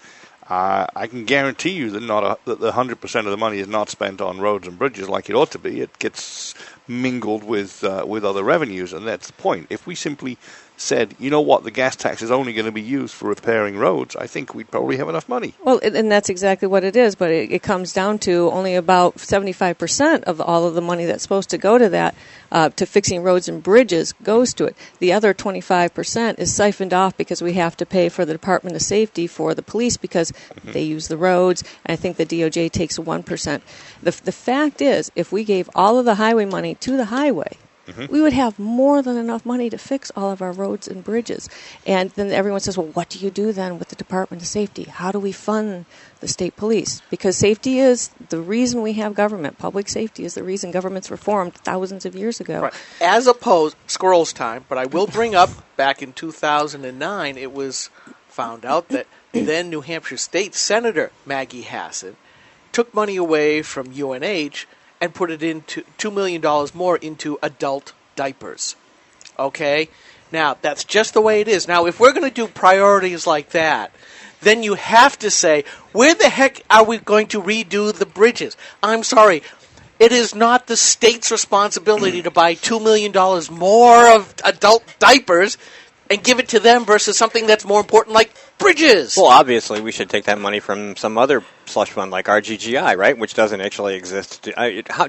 I can guarantee you that that the 100% of the money is not spent on roads and bridges like it ought to be. It gets mingled with other revenues, and that's the point. If we simply said, you know what, the gas tax is only going to be used for repairing roads, I think we'd probably have enough money. Well, and that's exactly what it is, but it comes down to only about 75% of all of the money that's supposed to go to that, to fixing roads and bridges, goes to it. The other 25% is siphoned off because we have to pay for the Department of Safety for the police because they use the roads, and I think the DOJ takes 1%. The fact is, if we gave all of the highway money to the highway, we would have more than enough money to fix all of our roads and bridges. And then everyone says, well, what do you do then with the Department of Safety? How do we fund the state police? Because safety is the reason we have government. Public safety is the reason governments were formed thousands of years ago. Right. As opposed, squirrel's time, but I will bring up, back in 2009, it was found out that then New Hampshire State Senator Maggie Hassan took money away from UNH and put it into $2 million more into adult diapers. Okay? Now, that's just the way it is. Now, if we're going to do priorities like that, then you have to say, where the heck are we going to redo the bridges? I'm sorry. It is not the state's responsibility to buy $2 million more of adult diapers and give it to them versus something that's more important like bridges. Well, obviously, we should take that money from some other slush fund like RGGI, right, which doesn't actually exist.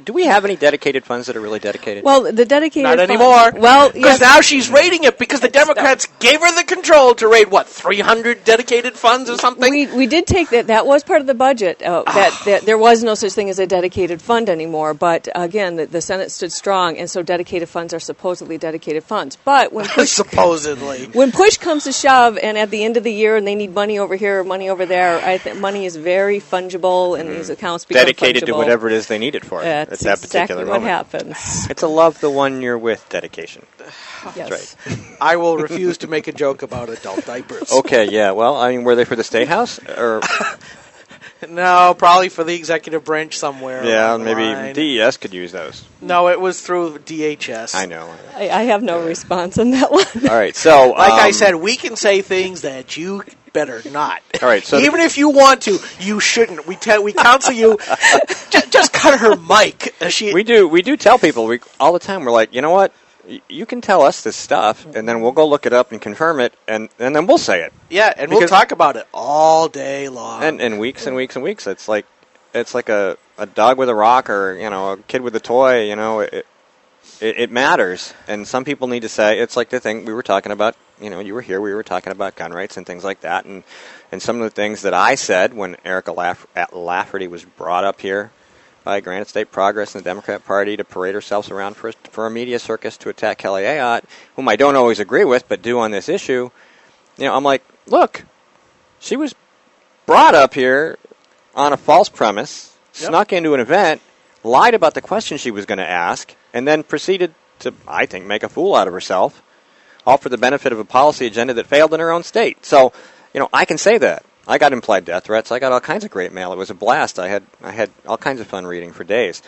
Do we have any dedicated funds that are really dedicated? Well, the dedicated Not fund- anymore. Well, because yes. now she's rating it because the Democrats gave her the control to raid, 300 dedicated funds or something? We did take that. That was part of the budget. That there was no such thing as a dedicated fund anymore. But again, the Senate stood strong, and so dedicated funds are supposedly dedicated funds. But when push supposedly, when push comes to shove, and at the end of the year, and they need money over here or money over there, I think money is very fungible, and these accounts become dedicated fungible. to whatever it is they need it for That's at that particular exactly moment. what happens. It's a love the one you're with dedication. Yes. That's right. I will refuse to make a joke about adult diapers. Okay, yeah. Well, I mean, were they for the State House? Or No, probably for the executive branch somewhere. yeah, along the maybe line. DES could use those. No, it was through DHS. I know. I have no response on that one. All right, so Like I said, we can say things that you better not. All right, so even if you want to, you shouldn't. We counsel you. Just cut her mic. we do tell people all the time. We're like, you know what? You can tell us this stuff, and then we'll go look it up and confirm it, and then we'll say it. Yeah, and we'll talk about it all day long. And weeks and weeks and weeks. It's like a dog with a rock, or a kid with a toy. It matters, and some people need to say. It's like the thing we were talking about. You were here. We were talking about gun rights and things like that, and some of the things that I said when Erica Lafferty was brought up here by Granite State Progress and the Democrat Party to parade herself around for a media circus to attack Kelly Ayotte, whom I don't always agree with, but do on this issue. I'm like, look, she was brought up here on a false premise, snuck into an event, lied about the question she was going to ask, and then proceeded to, I think, make a fool out of herself, all for the benefit of a policy agenda that failed in her own state. So, I can say that. I got implied death threats. I got all kinds of great mail. It was a blast. I had all kinds of fun reading for days.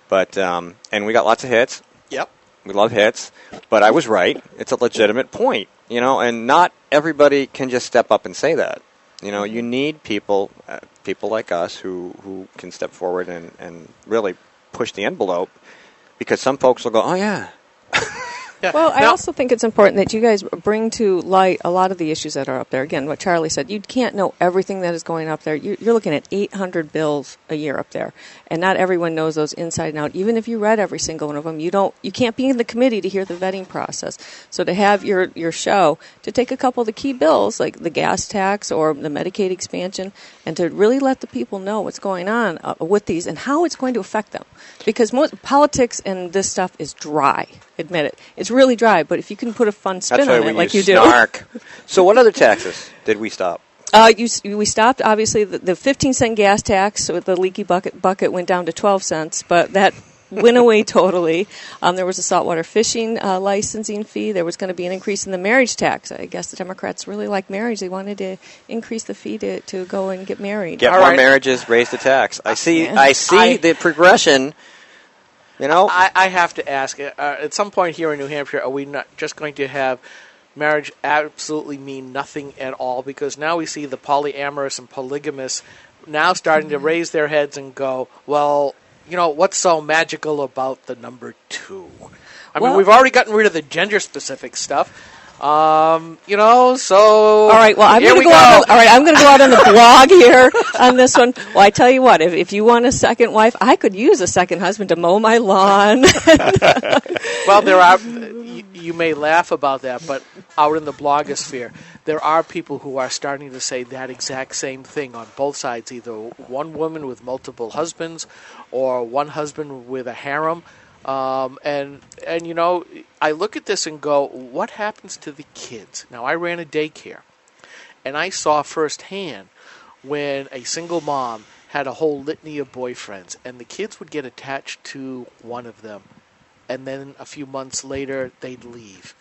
But and we got lots of hits. Yep. We love hits. But I was right. It's a legitimate point, and not everybody can just step up and say that. You need people like us who can step forward and really push the envelope, because some folks will go, oh, yeah. Yeah. Well, I also think it's important that you guys bring to light a lot of the issues that are up there. Again, what Charlie said, you can't know everything that is going up there. You're looking at 800 bills a year up there, and not everyone knows those inside and out. Even if you read every single one of them, you can't be in the committee to hear the vetting process. So to have your show, to take a couple of the key bills, like the gas tax or the Medicaid expansion, and to really let the people know what's going on with these and how it's going to affect them. Because most politics and this stuff is dry. Admit it. It's really dry, but if you can put a fun spin on it like you do. Snark. So what other taxes did we stop? We stopped, obviously, the 15-cent gas tax with the leaky bucket went down to 12 cents, but that went away totally. There was a saltwater fishing licensing fee. There was going to be an increase in the marriage tax. I guess the Democrats really like marriage. They wanted to increase the fee to go and get married. Get more marriages, raise the tax. I see the progression. I have to ask, at some point here in New Hampshire, are we not just going to have marriage absolutely mean nothing at all? Because now we see the polyamorous and polygamists now starting to raise their heads and go, well, what's so magical about the number 2? I mean, we've already gotten rid of the gender-specific stuff. So all right. Well, I'm going to go out. All right, I'm going to go out on the blog here on this one. Well, I tell you what, if you want a second wife, I could use a second husband to mow my lawn. Well, there are. You may laugh about that, but out in the blogosphere, there are people who are starting to say that exact same thing on both sides. Either one woman with multiple husbands, or one husband with a harem. And I look at this and go, what happens to the kids? Now, I ran a daycare, and I saw firsthand when a single mom had a whole litany of boyfriends, and the kids would get attached to one of them, and then a few months later, they'd leave.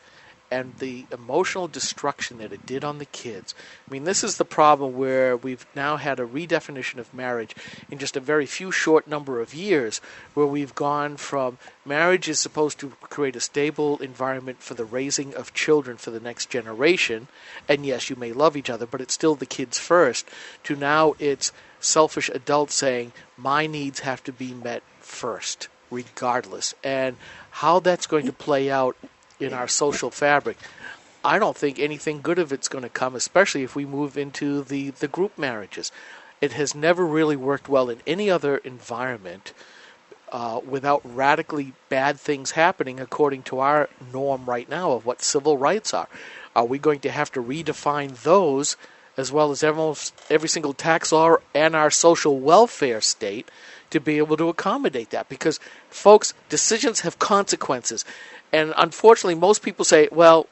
and the emotional destruction that it did on the kids. I mean, this is the problem where we've now had a redefinition of marriage in just a very few short number of years, where we've gone from marriage is supposed to create a stable environment for the raising of children for the next generation, and yes, you may love each other, but it's still the kids first, to now it's selfish adults saying, my needs have to be met first, regardless. And how that's going to play out in our social fabric, I don't think anything good of it's going to come, especially if we move into the group marriages. It has never really worked well in any other environment without radically bad things happening according to our norm right now of what civil rights are. Are we going to have to redefine those as well as every single tax law and our social welfare state to be able to accommodate that? Because, folks, decisions have consequences. And unfortunately, most people say, well,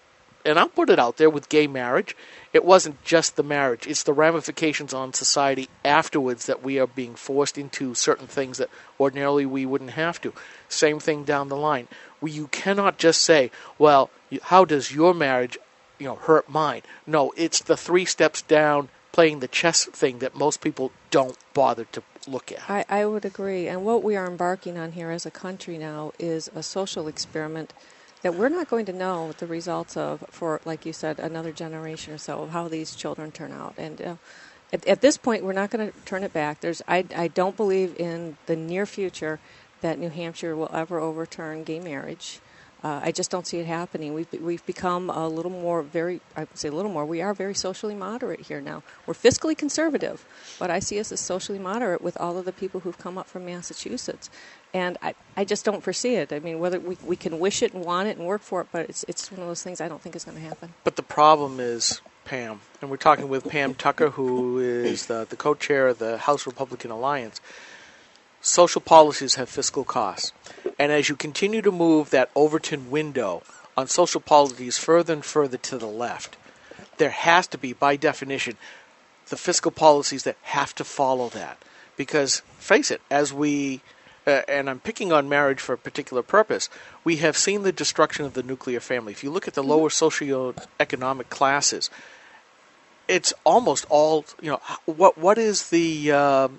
and I'll put it out there with gay marriage, it wasn't just the marriage. It's the ramifications on society afterwards that we are being forced into certain things that ordinarily we wouldn't have to. Same thing down the line. You cannot just say, well, how does your marriage hurt mine? No, it's the 3 steps down playing the chess thing that most people don't bother to look at. I would agree. And what we are embarking on here as a country now is a social experiment that we're not going to know the results of for, like you said, another generation or so of how these children turn out. And at this point, we're not going to turn it back. I don't believe in the near future that New Hampshire will ever overturn gay marriage. I just don't see it happening. We've become a little more, we are very socially moderate here now. We're fiscally conservative, but I see us as socially moderate with all of the people who've come up from Massachusetts. And I just don't foresee it. I mean, whether we can wish it and want it and work for it, but it's one of those things I don't think is going to happen. But the problem is, Pam, and we're talking with Pam Tucker, who is the co-chair of the House Republican Alliance. Social policies have fiscal costs. And as you continue to move that Overton window on social policies further and further to the left, there has to be, by definition, the fiscal policies that have to follow that. Because, face it, as we, and I'm picking on marriage for a particular purpose, we have seen the destruction of the nuclear family. If you look at the lower socioeconomic classes, it's almost all, what is the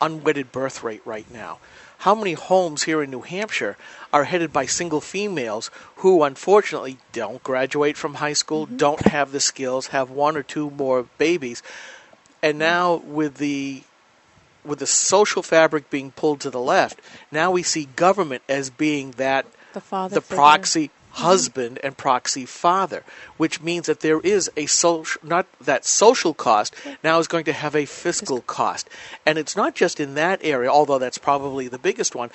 unwedded birth rate right now? How many homes here in New Hampshire are headed by single females who unfortunately don't graduate from high school, don't have the skills, have 1 or 2 more babies, and now with the social fabric being pulled to the left, now we see government as being the proxy husband and proxy father, which means that there is a social cost now is going to have a fiscal cost. And it's not just in that area, although that's probably the biggest one,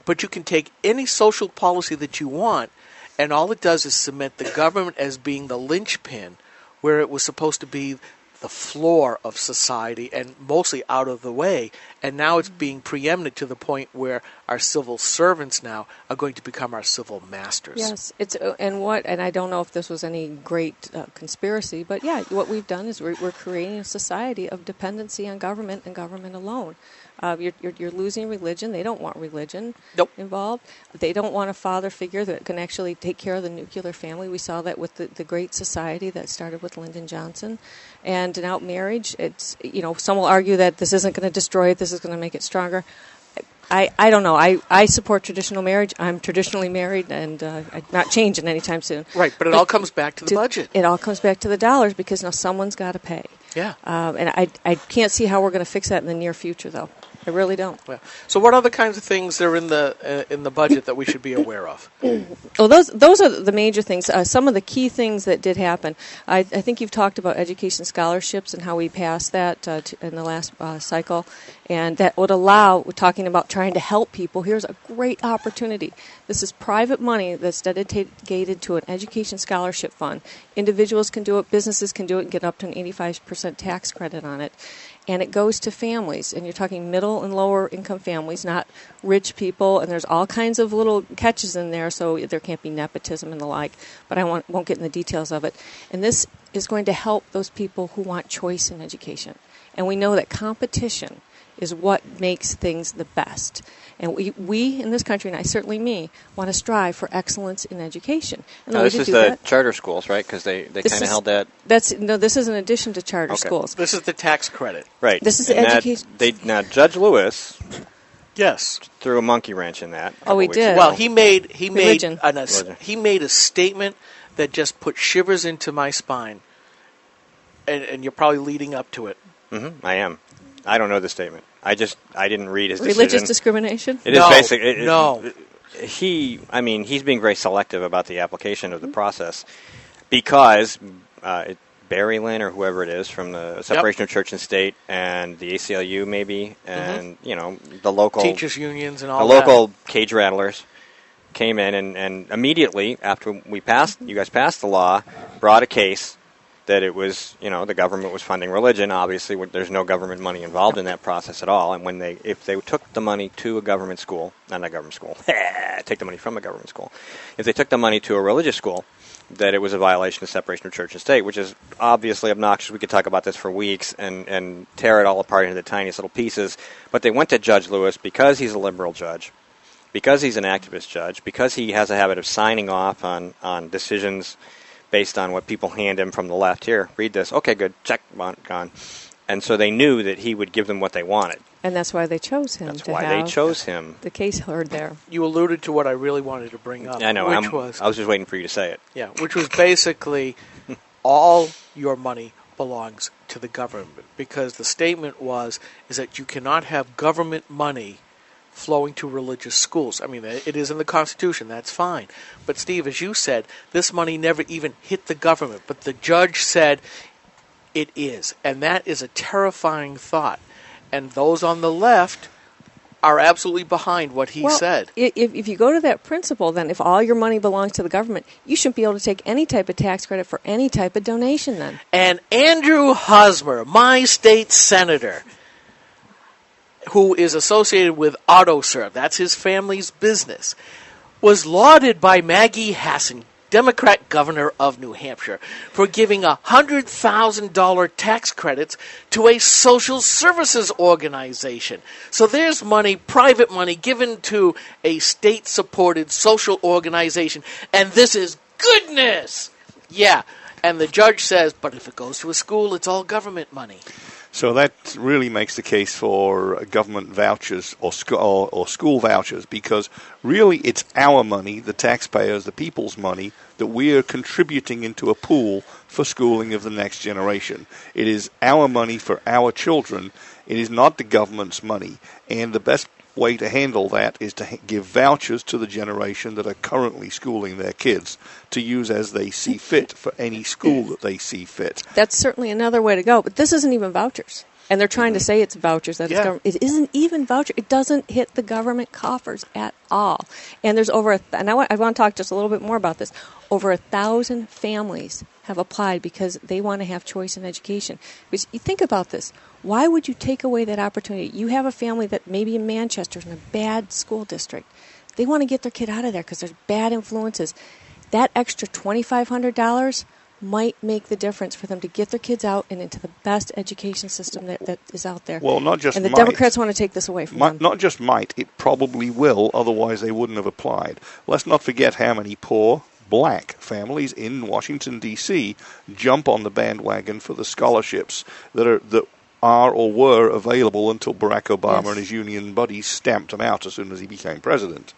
but you can take any social policy that you want, and all it does is cement the government as being the linchpin where it was supposed to be the floor of society and mostly out of the way, and now it's being preeminent to the point where our civil servants now are going to become our civil masters. Yes, and I don't know if this was any great conspiracy, but yeah, what we've done is we're creating a society of dependency on government and government alone. You're losing religion. They don't want religion involved. They don't want a father figure that can actually take care of the nuclear family. We saw that with the Great Society that started with Lyndon Johnson. And now marriage, it's, some will argue that this isn't going to destroy it, this is going to make it stronger. I don't know. I support traditional marriage. I'm traditionally married, and I'm not changing anytime soon. Right, but it all comes back to the budget. It all comes back to the dollars because now someone's got to pay. Yeah. And I can't see how we're going to fix that in the near future, though. I really don't. Yeah. So what other kinds of things are in the budget that we should be aware of? Well, those are the major things. Some of the key things that did happen. I think you've talked about education scholarships and how we passed that in the last cycle, and that would allow. We're talking about trying to help people. Here's a great opportunity. This is private money that's dedicated to an education scholarship fund. Individuals can do it. Businesses can do it and get up to an 85% tax credit on it. And it goes to families, and you're talking middle and lower income families, not rich people, and there's all kinds of little catches in there, so there can't be nepotism and the like, but I won't get in the details of it. And this is going to help those people who want choice in education. And we know that competition is what makes things the best. And we in this country, and I certainly me, want to strive for excellence in education. And this is the charter schools, right? Because they kind of held that. This is in addition to charter schools. This is the tax credit. Right. This is the education. Now, Judge Lewis Yes. threw a monkey wrench in that. Oh, he did. Well, he made Religion. a statement that just put shivers into my spine, and you're probably leading up to it. Mm-hmm. I am. I don't know the statement. I didn't read his Religious decision. discrimination? It is basic. No. He's being very selective about the application of the process because Berryland or whoever it is from the Separation of Church and State and the ACLU maybe and the local teachers unions and all the local cage rattlers came in and immediately after you guys passed the law, brought a case that it was, the government was funding religion. Obviously, there's no government money involved in that process at all. And if they took the money to a government school, not a government school, take the money from a government school. If they took the money to a religious school, that it was a violation of separation of church and state, which is obviously obnoxious. We could talk about this for weeks and tear it all apart into the tiniest little pieces. But they went to Judge Lewis because he's a liberal judge, because he's an activist judge, because he has a habit of signing off on decisions based on what people hand him from the left. Here, read this. Okay, good. Check. Gone. And so they knew that he would give them what they wanted. And that's why they chose him. That's why they chose him. The case heard there. You alluded to what I really wanted to bring up. I know. I was just waiting for you to say it. Yeah, which was basically all your money belongs to the government, because the statement is that you cannot have government money flowing to religious schools. I mean, it is in the Constitution. That's fine. But, Steve, as you said, this money never even hit the government. But the judge said it is. And that is a terrifying thought. And those on the left are absolutely behind what he said. If you go to that principle, then if all your money belongs to the government, you shouldn't be able to take any type of tax credit for any type of donation then. And Andrew Hosmer, my state senator, who is associated with AutoServe, that's his family's business, was lauded by Maggie Hassan, Democrat governor of New Hampshire, for giving $100,000 tax credits to a social services organization. So there's money, private money, given to a state-supported social organization, and this is goodness! Yeah, and the judge says, but if it goes to a school, it's all government money. So that really makes the case for government vouchers or school vouchers, because really it's our money, the taxpayers, the people's money, that we are contributing into a pool for schooling of the next generation. It is our money for our children. It is not the government's money. And the best way to handle that is to give vouchers to the generation that are currently schooling their kids to use as they see fit for any school that they see fit. That's certainly another way to go, but this isn't even vouchers. And they're trying to say it's vouchers. That it's government. It isn't even voucher. It doesn't hit the government coffers at all. And there's and I want to talk just a little bit more about this. Over 1,000 families have applied because they want to have choice in education. Because you think about this. Why would you take away that opportunity? You have a family that maybe in Manchester is in a bad school district. They want to get their kid out of there because there's bad influences. That extra $2,500 might make the difference for them to get their kids out and into the best education system that is out there. Well, not just and the might. Democrats want to take this away from them. Not just might, it probably will, otherwise they wouldn't have applied. Let's not forget how many poor black families in Washington, D.C. jump on the bandwagon for the scholarships that are or were available until Barack Obama and his union buddies stamped them out as soon as he became president.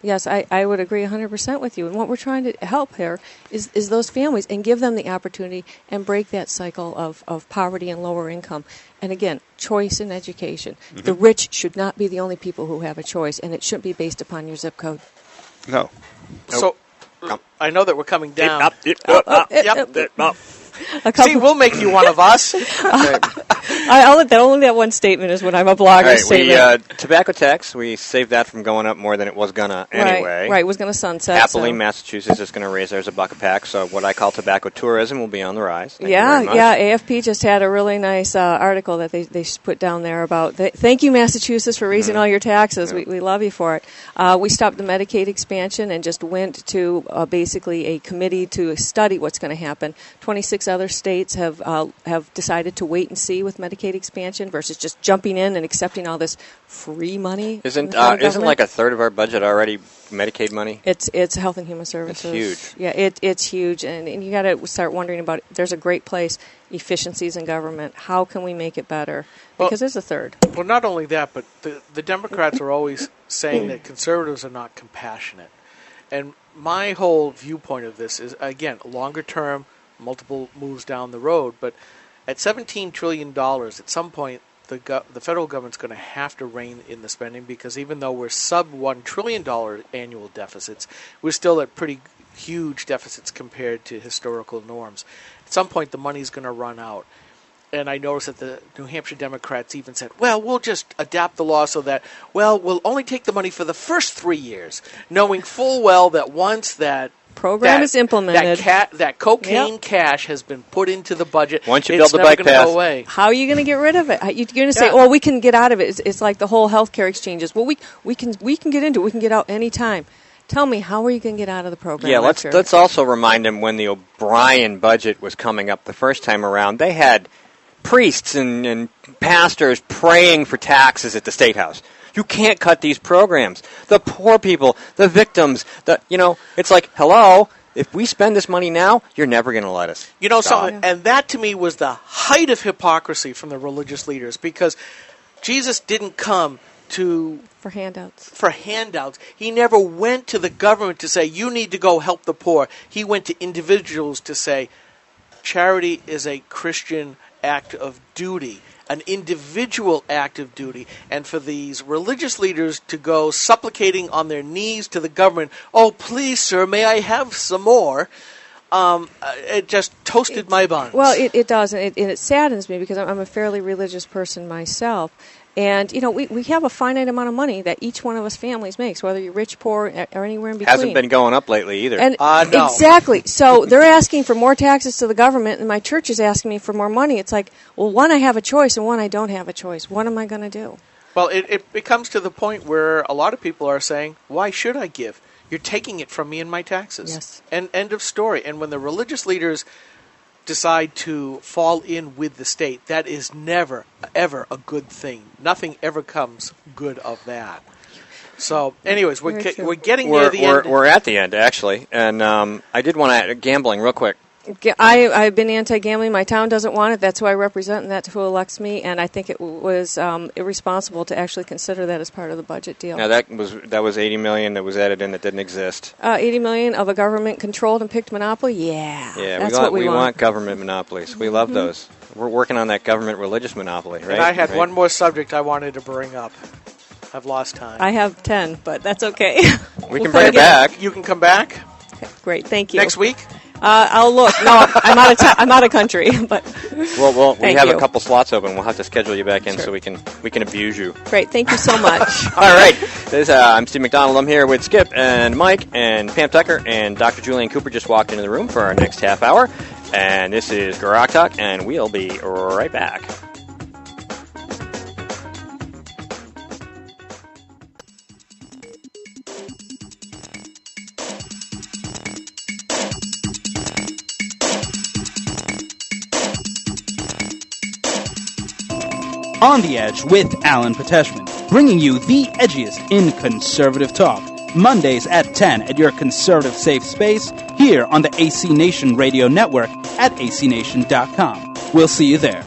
Yes, I would agree 100% with you. And what we're trying to help here is those families and give them the opportunity and break that cycle of poverty and lower income. And again, choice in education. Mm-hmm. The rich should not be the only people who have a choice, and it shouldn't be based upon your zip code. No. So I know that we're coming down. See, we'll make you one of us. Only that one statement is when I'm a blogger statement. Tobacco tax, we saved that from going up more than it was going to anyway. Right, it was going to sunset. Happily, Massachusetts is going to raise theirs $1 a pack, so what I call tobacco tourism will be on the rise. Thank you very much. AFP just had a really nice article that they put down there about, thank you, Massachusetts, for raising all your taxes. Yeah. We love you for it. We stopped the Medicaid expansion and just went to basically a committee to study what's going to happen. 26 other states have decided to wait and see with Medicaid Medicaid expansion versus just jumping in and accepting all this free money. Isn't like a third of our budget already Medicaid money? It's Health and Human Services. It's huge. Yeah, it's huge, and you got to start wondering about it. There's a great place, efficiencies in government. How can we make it better? Because there's a third. Well, not only that, but the Democrats are always saying that conservatives are not compassionate. And my whole viewpoint of this is, again, longer term, multiple moves down the road. But at $17 trillion, at some point, the federal government's going to have to rein in the spending, because even though we're sub $1 trillion annual deficits, we're still at pretty huge deficits compared to historical norms. At some point, the money's going to run out. And I noticed that the New Hampshire Democrats even said, well, we'll just adapt the law so that, we'll only take the money for the first 3 years, knowing full well that once that program is implemented, that cocaine cash has been put into the budget, once you build the bike path, go away. How are you going to get rid of it? You're going to say, "Oh, we can get out of it." It's like the whole healthcare exchanges. Well, we can get into it. We can get out any time. Tell me, how are you going to get out of the program? Yeah, let's also remind them when the O'Brien budget was coming up the first time around, they had priests and pastors praying for taxes at the State House. You can't cut these programs. The poor people, the victims, it's like, hello, if we spend this money now, you're never going to let us. And that to me was the height of hypocrisy from the religious leaders, because Jesus didn't come for handouts. He never went to the government to say, you need to go help the poor. He went to individuals to say, charity is a Christian act of duty, an individual act of duty. And for these religious leaders to go supplicating on their knees to the government, oh, please, sir, may I have some more? It just toasted my buns. Well, it does, and it saddens me, because I'm a fairly religious person myself. And, we have a finite amount of money that each one of us families makes, whether you're rich, poor, or anywhere in between. Hasn't been going up lately either. And no. Exactly. So they're asking for more taxes to the government, and my church is asking me for more money. It's like, well, one, I have a choice, and one, I don't have a choice. What am I going to do? Well, it comes to the point where a lot of people are saying, why should I give? You're taking it from me in my taxes. Yes. And end of story. And when the religious leaders decide to fall in with the state, that is never, ever a good thing. Nothing ever comes good of that. So, anyways, we're getting near the end. We're at the end, actually. And I did want to add gambling real quick. I've been anti-gambling. My town doesn't want it. That's who I represent, and that's who elects me. And I think it was irresponsible to actually consider that as part of the budget deal. Now that was $80 million that was added in that didn't exist. $80 million of a government-controlled and picked monopoly. Yeah, that's what we want government monopolies. We love those. We're working on that government religious monopoly, right? And I had one more subject I wanted to bring up. I've lost time. I have 10, but that's okay. We can bring it back. You can come back. Okay, great, thank you. Next week. I'll look. No, I'm out of country. But we have a couple slots open. We'll have to schedule you back in so we can abuse you. Great, thank you so much. All right, I'm Steve McDonald. I'm here with Skip and Mike and Pam Tucker, and Dr. Julianne Cooper just walked into the room for our next half hour. And this is GrokTALK, and we'll be right back. On the Edge with Alan Peteshman, bringing you the edgiest in conservative talk. Mondays at 10 at your conservative safe space here on the AC Nation Radio Network at acnation.com. We'll see you there.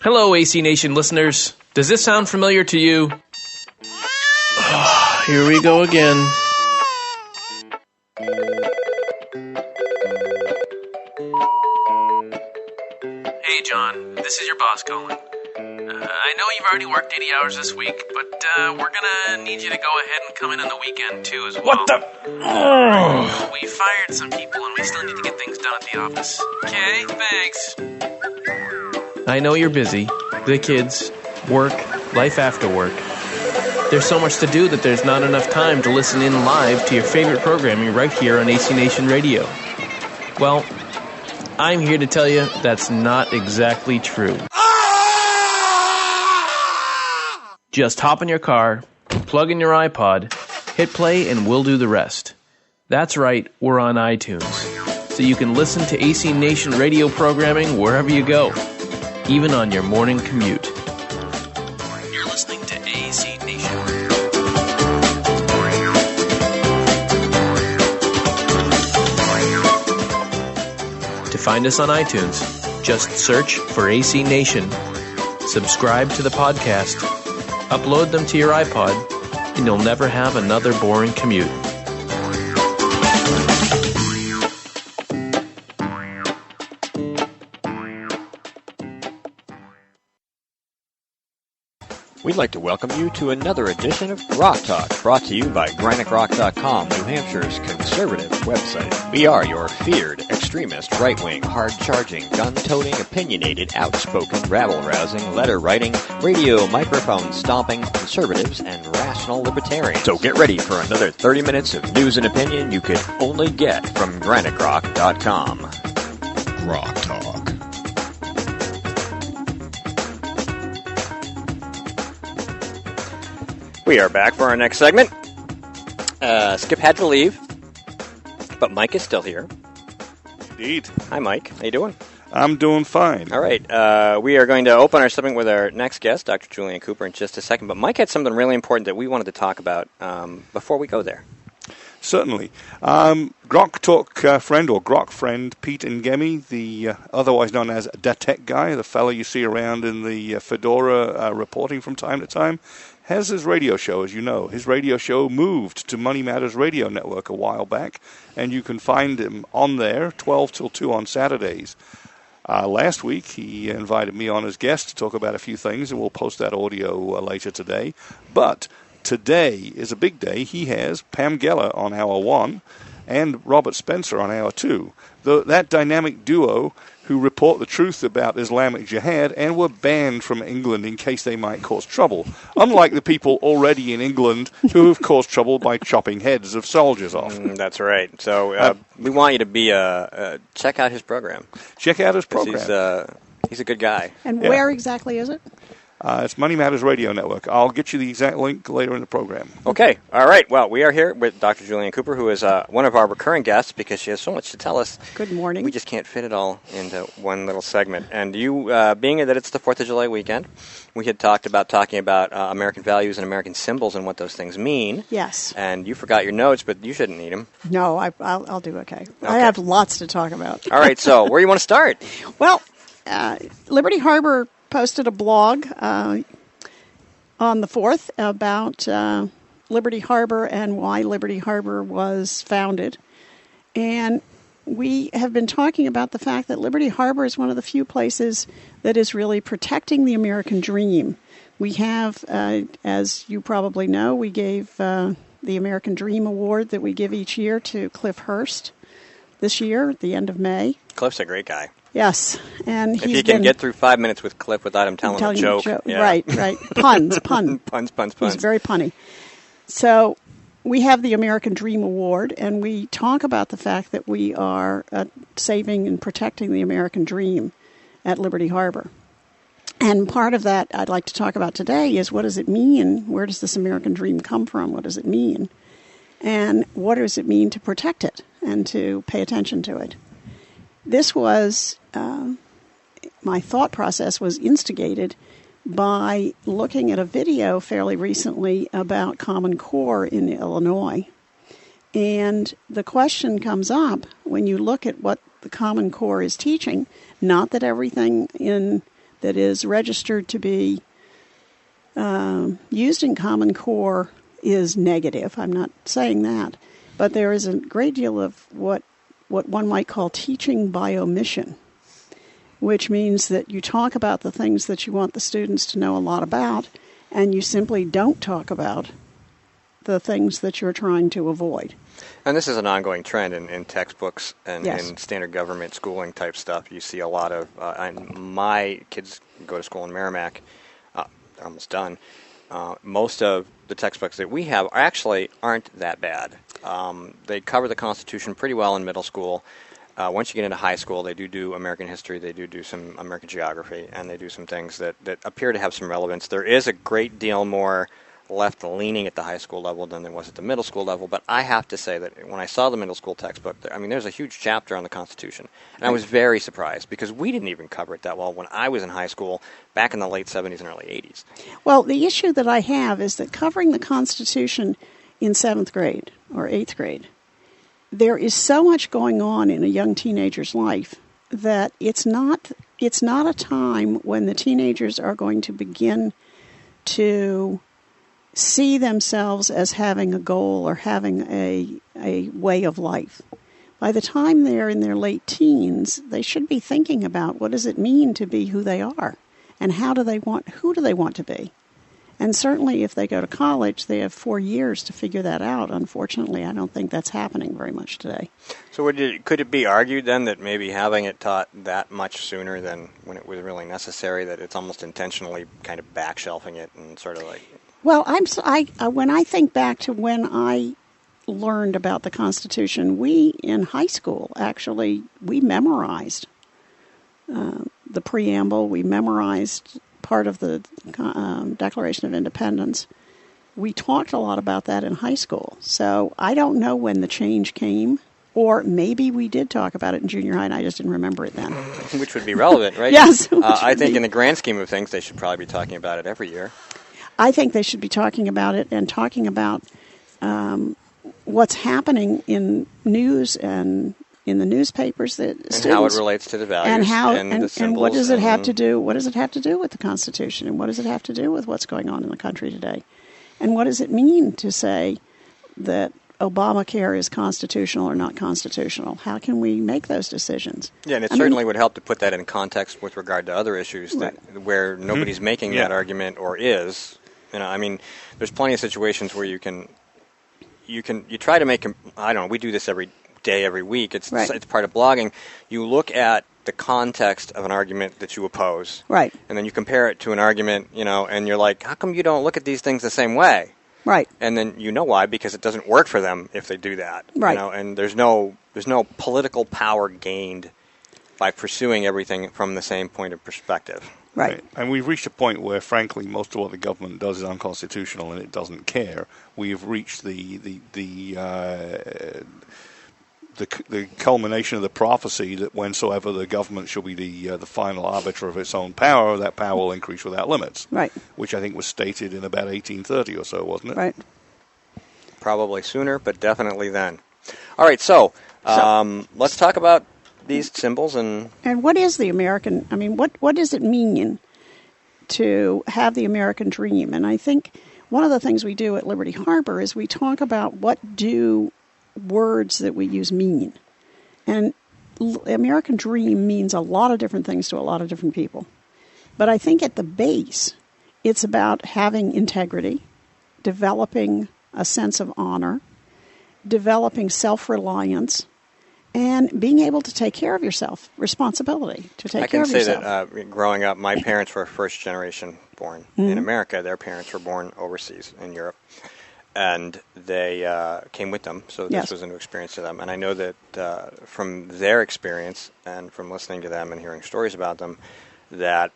Hello, AC Nation listeners. Does this sound familiar to you? Here we go again. Hey, John. This is your boss calling. I know you've already worked 80 hours this week, but we're gonna need you to go ahead and come in on the weekend, too, as well. What the? We fired some people, and we still need to get things done at the office. Okay, thanks. I know you're busy. The kids, work, life after work. There's so much to do that there's not enough time to listen in live to your favorite programming right here on AC Nation Radio. Well, I'm here to tell you that's not exactly true. Just hop in your car, plug in your iPod, Hit play and we'll do the rest. That's right, we're on iTunes, so you can listen to AC Nation radio programming wherever you go, even on your morning commute. You're listening to AC Nation. To find us on iTunes, just search for AC Nation, subscribe to the podcast, upload them to your iPod, and you'll never have another boring commute. We'd like to welcome you to another edition of GrokTALK, brought to you by GraniteGrok.com, New Hampshire's conservative website. We are your feared, extremist, right-wing, hard-charging, gun-toting, opinionated, outspoken, rabble-rousing, letter-writing, radio microphone-stomping conservatives and rational libertarians. So get ready for another 30 minutes of news and opinion you could only get from GraniteGrok.com. GrokTALk. We are back for our next segment. Skip had to leave, but Mike is still here. Indeed. Hi, Mike. How you doing? I'm doing fine. All right. We are going to open our segment with our next guest, Dr. Julianne Cooper, in just a second. But Mike had something really important that we wanted to talk about before we go there. Certainly. GrokTALK friend, or Grok friend, Pete Ngemi, the otherwise known as Da Tech guy, the fellow you see around in the fedora reporting from time to time, has his radio show, as you know. His radio show moved to Money Matters Radio Network a while back, and you can find him on there 12 till 2 on Saturdays. Last week, he invited me on as guest to talk about a few things, and we'll post that audio later today. But today is a big day. He has Pam Geller on Hour 1 and Robert Spencer on Hour 2. That dynamic duo who report the truth about Islamic Jihad and were banned from England in case they might cause trouble, unlike the people already in England who have caused trouble by chopping heads of soldiers off. That's right. So we want you to be check out his program. Check out his program. He's a good guy. And where exactly is it? It's Money Matters Radio Network. I'll get you the exact link later in the program. Okay. All right. Well, we are here with Dr. Julianne Cooper, who is one of our recurring guests because she has so much to tell us. Good morning. We just can't fit it all into one little segment. And you, being that it's the 4th of July weekend, we had talking about American values and American symbols and what those things mean. Yes. And you forgot your notes, but you shouldn't need them. No, I'll do okay. I have lots to talk about. All right. So where do you want to start? Well, Liberty Harbor posted a blog on the 4th about Liberty Harbor and why Liberty Harbor was founded. And we have been talking about the fact that Liberty Harbor is one of the few places that is really protecting the American dream. We have, as you probably know, we gave the American Dream Award that we give each year to Cliff Hurst this year at the end of May. Cliff's a great guy. Yes, and if you can get through 5 minutes with Cliff without him telling a joke. Yeah. Right. Puns. Puns. He's very punny. So we have the American Dream Award, and we talk about the fact that we are saving and protecting the American dream at Liberty Harbor. And part of that I'd like to talk about today is what does it mean? Where does this American dream come from? What does it mean? And what does it mean to protect it and to pay attention to it? This was, my thought process was instigated by looking at a video fairly recently about Common Core in Illinois. And the question comes up when you look at what the Common Core is teaching, not that everything that is registered to be used in Common Core is negative. I'm not saying that. But there is a great deal of what one might call teaching by omission, which means that you talk about the things that you want the students to know a lot about, and you simply don't talk about the things that you're trying to avoid. And this is an ongoing trend in textbooks and Yes. in standard government schooling type stuff. You see a lot of, my kids go to school in Merrimack, they're almost done. Most of the textbooks that we have aren't that bad. They cover the Constitution pretty well in middle school. Once you get into high school, they do American history, they do some American geography, and they do some things that appear to have some relevance. There is a great deal more left leaning at the high school level than there was at the middle school level. But I have to say that when I saw the middle school textbook, there's a huge chapter on the Constitution. And I was very surprised because we didn't even cover it that well when I was in high school back in the late 70s and early 80s. Well, the issue that I have is that covering the Constitution in 7th grade or 8th grade, there is so much going on in a young teenager's life that it's not a time when the teenagers are going to begin to see themselves as having a goal or having a way of life. By the time they're in their late teens, they should be thinking about what does it mean to be who they are, and who do they want to be. And certainly if they go to college, they have 4 years to figure that out. Unfortunately, I don't think that's happening very much today. So could it be argued then that maybe having it taught that much sooner than when it was really necessary, that it's almost intentionally kind of back-shelving it and sort of like... Well, when I think back to when I learned about the Constitution, we in high school actually we memorized the preamble. We memorized part of the Declaration of Independence. We talked a lot about that in high school. So I don't know when the change came, or maybe we did talk about it in junior high and I just didn't remember it then. Which would be relevant, right? Yes. I think in the grand scheme of things, they should probably be talking about it every year. I think they should be talking about it and talking about what's happening in news and in the newspapers that and how it relates to the values and the symbols. What does it have to do? What does it have to do with the Constitution? And what does it have to do with what's going on in the country today? And what does it mean to say that Obamacare is constitutional or not constitutional? How can we make those decisions? Yeah, and it certainly would help to put that in context with regard to other issues where nobody's making that argument or is. There's plenty of situations where you try to make, I don't know, we do this every day, every week. It's part of blogging. You look at the context of an argument that you oppose. Right. And then you compare it to an argument, and you're like, how come you don't look at these things the same way? Right. And then you know why, because it doesn't work for them if they do that. Right. And there's no political power gained by pursuing everything from the same point of perspective. Right. And we've reached a point where, frankly, most of what the government does is unconstitutional and it doesn't care. We've reached the culmination of the prophecy that whensoever the government shall be the final arbiter of its own power, that power will increase without limits. Right. Which I think was stated in about 1830 or so, wasn't it? Right. Probably sooner, but definitely then. All right, so let's talk about these symbols and what is the American? What does it mean to have the American dream? And I think one of the things we do at Liberty Harbor is we talk about what do words that we use mean. And American dream means a lot of different things to a lot of different people. But I think at the base, it's about having integrity, developing a sense of honor, developing self-reliance, and being able to take care of yourself, responsibility to take care of yourself. I can say that growing up, my parents were first generation born in America. Their parents were born overseas in Europe. And they came with them, so this was a new experience to them. And I know that from their experience and from listening to them and hearing stories about them, that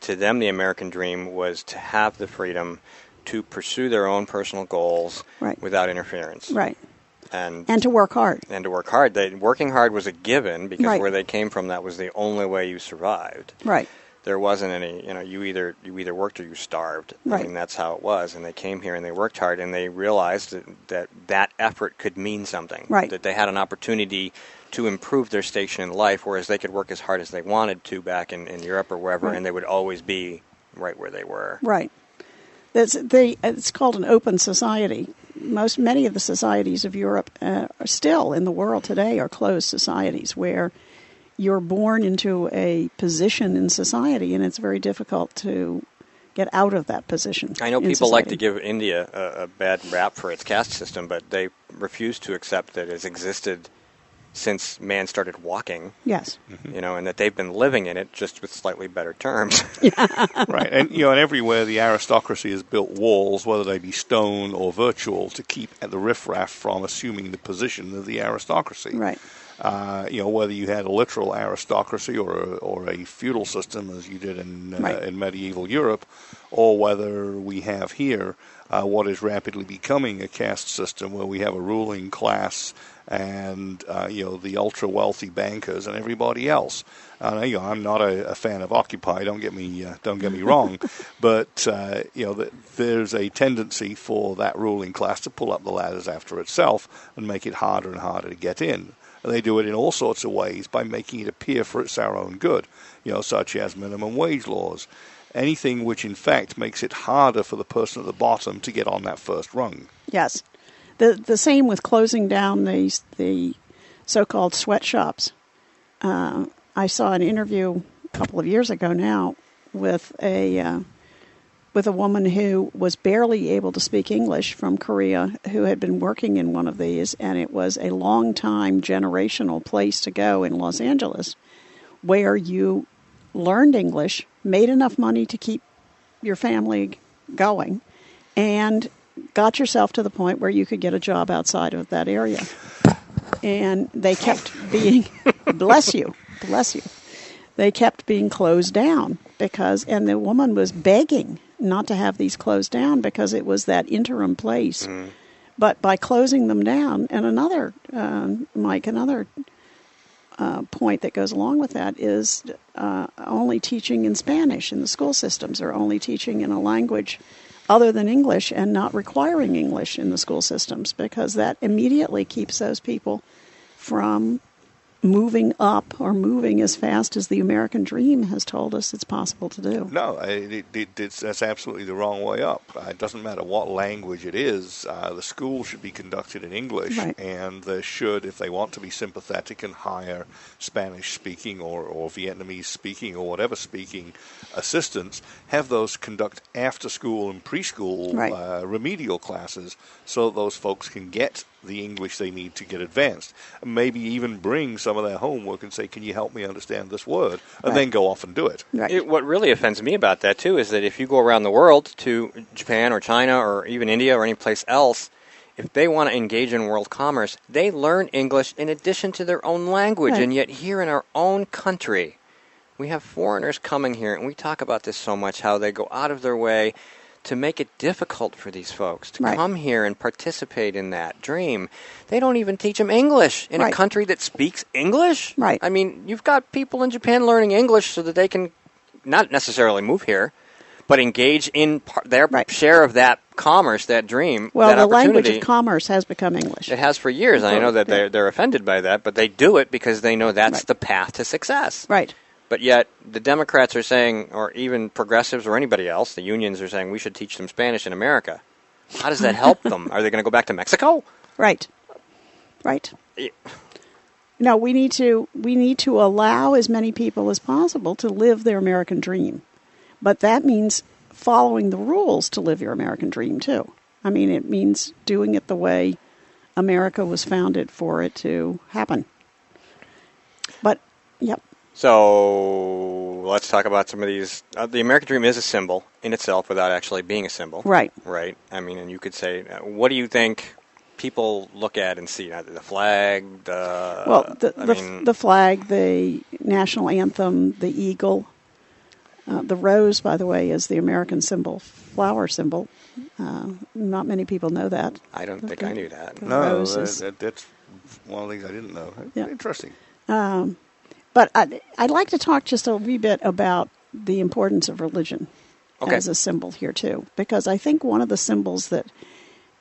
to them the American dream was to have the freedom to pursue their own personal goals without interference. Right. And to work hard. And to work hard. Working hard was a given because where they came from, that was the only way you survived. Right. There wasn't any, you either worked or you starved. Right. I mean, that's how it was. And they came here and they worked hard and they realized that effort could mean something. Right. That they had an opportunity to improve their station in life, whereas they could work as hard as they wanted to back in Europe or wherever, and they would always be right where they were. Right. It's called an open society. Many of the societies of Europe are still in the world today are closed societies where you're born into a position in society, and it's very difficult to get out of that position. I know people like to give India a bad rap for its caste system, but they refuse to accept that it's existed since man started walking. Yes. And that they've been living in it just with slightly better terms. Right. And everywhere the aristocracy has built walls, whether they be stone or virtual, to keep the riffraff from assuming the position of the aristocracy. Right. Whether you had a literal aristocracy or a feudal system, as you did in medieval Europe, or whether we have here what is rapidly becoming a caste system where we have a ruling class and the ultra wealthy bankers and everybody else. I'm not a fan of Occupy. Don't get me wrong, but there's a tendency for that ruling class to pull up the ladders after itself and make it harder and harder to get in. And they do it in all sorts of ways by making it appear for it's our own good, such as minimum wage laws. Anything which, in fact, makes it harder for the person at the bottom to get on that first rung. Yes. The same with closing down the so-called sweatshops. I saw an interview a couple of years ago now with a woman who was barely able to speak English from Korea, who had been working in one of these, and it was a long-time generational place to go in Los Angeles, where you learned English, made enough money to keep your family going, and got yourself to the point where you could get a job outside of that area. And they kept being, bless you, they kept being closed down and the woman was begging not to have these closed down because it was that interim place. Mm. But by closing them down, and another, Mike, point that goes along with that is only teaching in Spanish in the school systems, or only teaching in a language other than English and not requiring English in the school systems, because that immediately keeps those people from moving up or moving as fast as the American dream has told us it's possible to do. No, that's absolutely the wrong way up. It doesn't matter what language it is. The school should be conducted in English, right. And they should, if they want to be sympathetic and hire Spanish-speaking or Vietnamese-speaking or whatever-speaking assistants, have those conduct after-school and preschool remedial classes so that those folks can get the English they need to get advanced. Maybe even bring some of their homework and say, can you help me understand this word? And then go off and do it. Right. What really offends me about that, too, is that if you go around the world to Japan or China or even India or any place else, if they want to engage in world commerce, they learn English in addition to their own language. Right. And yet here in our own country, we have foreigners coming here, and we talk about this so much, how they go out of their way to make it difficult for these folks to come here and participate in that dream. They don't even teach them English in a country that speaks English. Right. I mean, you've got people in Japan learning English so that they can not necessarily move here, but engage in their share of that commerce, that dream, well, that the opportunity. Language of commerce has become English. It has for years. I know that they're offended by that, but they do it because they know that's the path to success. Right. But yet the Democrats are saying, or even progressives or anybody else, the unions are saying we should teach them Spanish in America. How does that help them? Are they going to go back to Mexico? Right. Yeah. No, we need to allow as many people as possible to live their American dream. But that means following the rules to live your American dream, too. I mean, it means doing it the way America was founded for it to happen. But, yep. So let's talk about some of these. The American dream is a symbol in itself without actually being a symbol. Right. Right. I mean, and you could say, what do you think people look at and see? The flag, the flag, the national anthem, the eagle. The rose, by the way, is the American flower symbol. Not many people know that. I don't think I knew that. No, that's one of the things I didn't know. Yeah. Interesting. But I'd like to talk just a wee bit about the importance of religion as a symbol here, too. Because I think one of the symbols that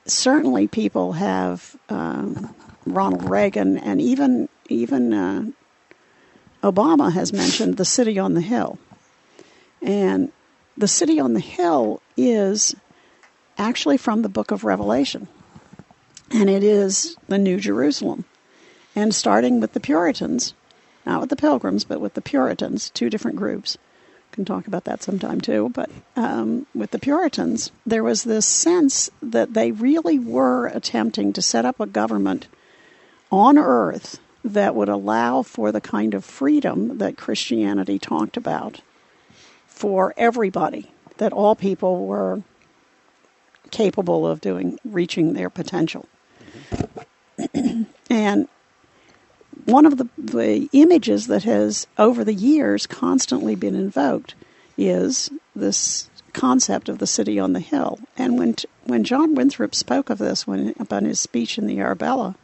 certainly people have, Ronald Reagan and even Obama has mentioned the city on the hill. And the city on the hill is actually from the book of Revelation. And it is the New Jerusalem. And starting with the Puritans, not with the Pilgrims, but with the Puritans, two different groups. Can talk about that sometime too. But with the Puritans, there was this sense that they really were attempting to set up a government on earth that would allow for the kind of freedom that Christianity talked about for everybody, that all people were capable of reaching their potential. Mm-hmm. And one of the images that has, over the years, constantly been invoked is this concept of the city on the hill. And when John Winthrop spoke of this about his speech in the Arabella,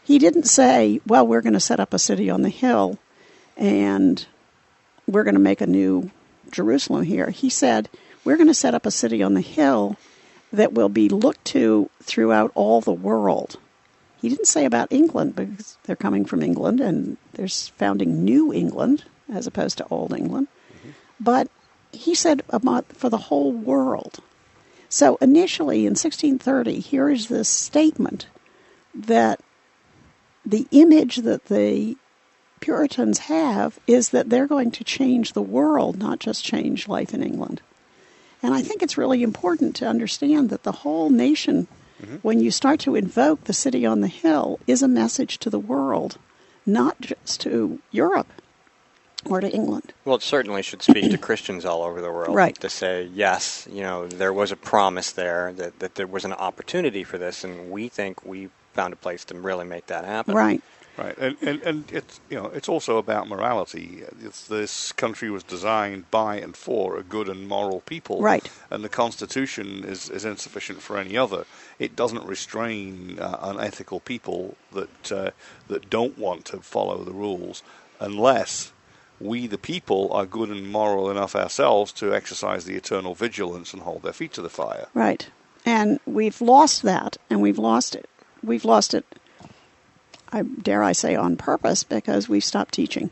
he didn't say, well, we're going to set up a city on the hill and we're going to make a new Jerusalem here. He said, we're going to set up a city on the hill that will be looked to throughout all the world. He didn't say about England, because they're coming from England and they're founding New England as opposed to Old England. Mm-hmm. But he said about for the whole world. So initially in 1630, here is this statement that the image that the Puritans have is that they're going to change the world, not just change life in England. And I think it's really important to understand that the whole nation, when you start to invoke the city on the hill, is a message to the world, not just to Europe or to England. Well, it certainly should speak to Christians all over the world. Right. To say, yes, there was a promise there, that there was an opportunity for this, and we think we found a place to really make that happen. Right. Right, and it's it's also about morality. This country was designed by and for a good and moral people. Right. And the Constitution is insufficient for any other. It doesn't restrain unethical people that don't want to follow the rules, unless we, the people, are good and moral enough ourselves to exercise the eternal vigilance and hold their feet to the fire. Right, and we've lost that, and we've lost it. We've lost it. Dare I say on purpose, because we've stopped teaching.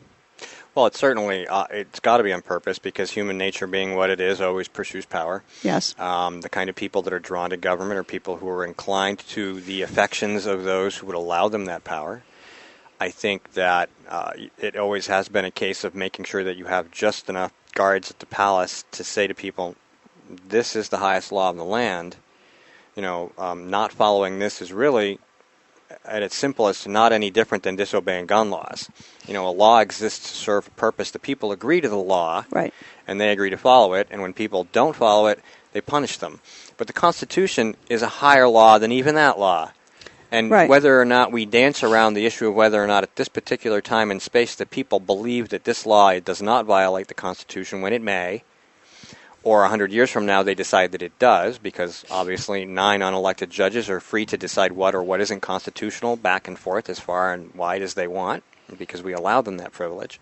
Well, it's certainly, it's got to be on purpose, because human nature being what it is always pursues power. Yes. The kind of people that are drawn to government are people who are inclined to the affections of those who would allow them that power. I think that it always has been a case of making sure that you have just enough guards at the palace to say to people, this is the highest law of the land. Not following this is really, at its simplest, not any different than disobeying gun laws. A law exists to serve a purpose. The people agree to the law, right, and they agree to follow it, and when people don't follow it, they punish them. But the Constitution is a higher law than even that law. And right. Whether or not we dance around the issue of whether or not at this particular time and space the people believe that this law does not violate the Constitution when it may, or 100 years from now they decide that it does, because obviously 9 unelected judges are free to decide what or what isn't constitutional back and forth as far and wide as they want, because we allow them that privilege.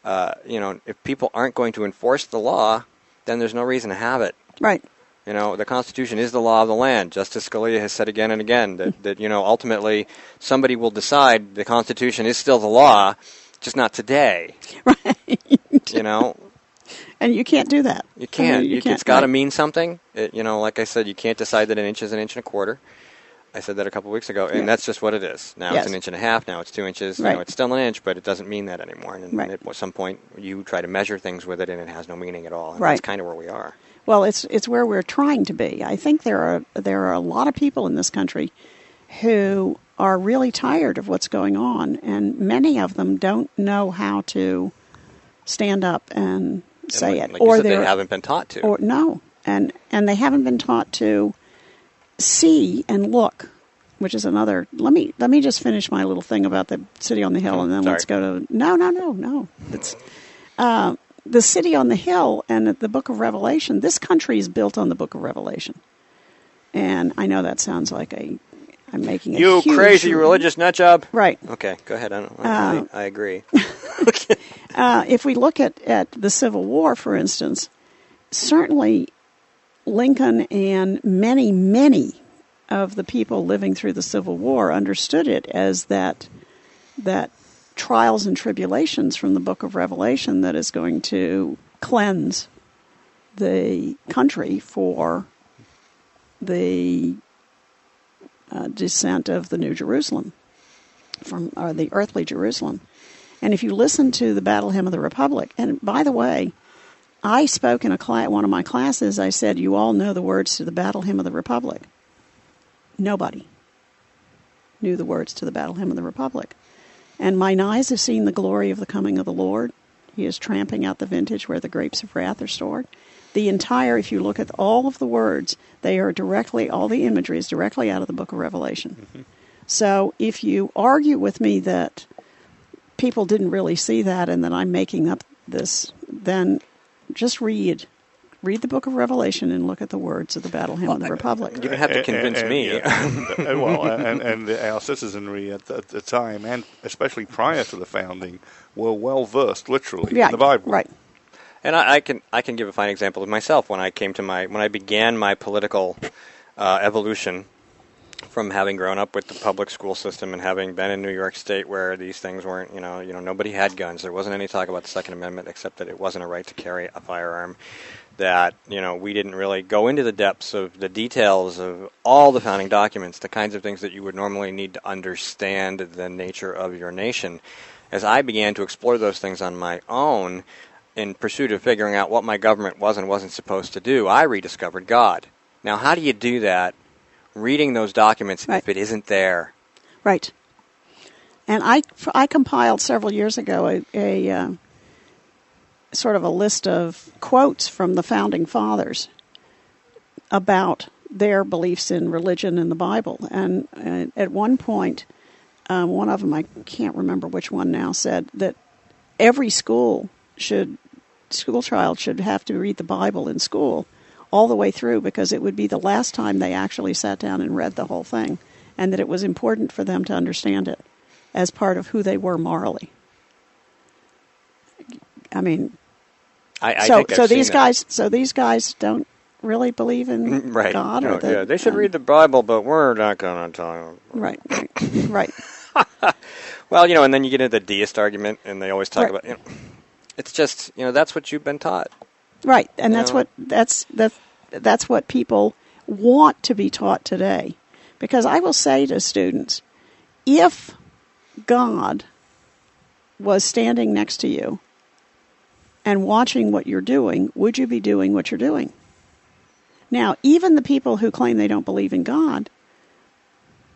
If people aren't going to enforce the law, then there's no reason to have it. Right. The Constitution is the law of the land. Justice Scalia has said again and again that ultimately somebody will decide the Constitution is still the law, just not today. Right. And you can't do that. You can't. You can't. It's got to mean something. Like I said, you can't decide that an inch is an inch and a quarter. I said that a couple of weeks ago, and that's just what it is. Now It's an inch and a half. Now it's 2 inches. Right. It's still an inch, but it doesn't mean that anymore. And right. At some point, you try to measure things with it, and it has no meaning at all. And right. That's kind of where we are. Well, it's where we're trying to be. I think there are a lot of people in this country who are really tired of what's going on, and many of them don't know how to stand up and say it, or they haven't been taught to. Or no, and they haven't been taught to see and look, which is another. Let me just finish my little thing about the city on the hill, and then let's go to no. It's the city on the hill and the Book of Revelation. This country is built on the Book of Revelation, and I know that sounds like I'm making you crazy religious nut job. Right. Okay, go ahead. I agree. If we look at the Civil War, for instance, certainly Lincoln and many of the people living through the Civil War understood it as that trials and tribulations from the Book of Revelation that is going to cleanse the country for the descent of the New Jerusalem, or the earthly Jerusalem. And if you listen to the Battle Hymn of the Republic, and by the way, I spoke in one of my classes, I said, you all know the words to the Battle Hymn of the Republic. Nobody knew the words to the Battle Hymn of the Republic. And mine eyes have seen the glory of the coming of the Lord. He is tramping out the vintage where the grapes of wrath are stored. If you look at all of the words, they are all the imagery is directly out of the Book of Revelation. Mm-hmm. So if you argue with me that people didn't really see that and that I'm making up this, then just read the book of Revelation and look at the words of the Battle Hymn of the Republic. You don't have to convince me. And our citizenry at the time, and especially prior to the founding, were well versed, literally, in the Bible. Right. And I can give a fine example of myself when I began my political evolution from having grown up with the public school system and having been in New York State where these things weren't, nobody had guns. There wasn't any talk about the Second Amendment except that it wasn't a right to carry a firearm. That, we didn't really go into the depths of the details of all the founding documents, the kinds of things that you would normally need to understand the nature of your nation. As I began to explore those things on my own in pursuit of figuring out what my government was and wasn't supposed to do, I rediscovered God. Now, how do you do that? Reading those documents if it isn't there. Right. And I compiled several years ago a sort of a list of quotes from the Founding Fathers about their beliefs in religion and the Bible. And at one point, one of them, I can't remember which one now, said that every school child should have to read the Bible in school all the way through because it would be the last time they actually sat down and read the whole thing, and that it was important for them to understand it as part of who they were morally. I mean, so these guys don't really believe in God, or they should read the Bible, but we're not going to talk. Right. Well, and then you get into the deist argument, and they always talk about, it's just, that's what you've been taught. Right, and that's what people want to be taught today. Because I will say to students, if God was standing next to you and watching what you're doing, would you be doing what you're doing? Now, even the people who claim they don't believe in God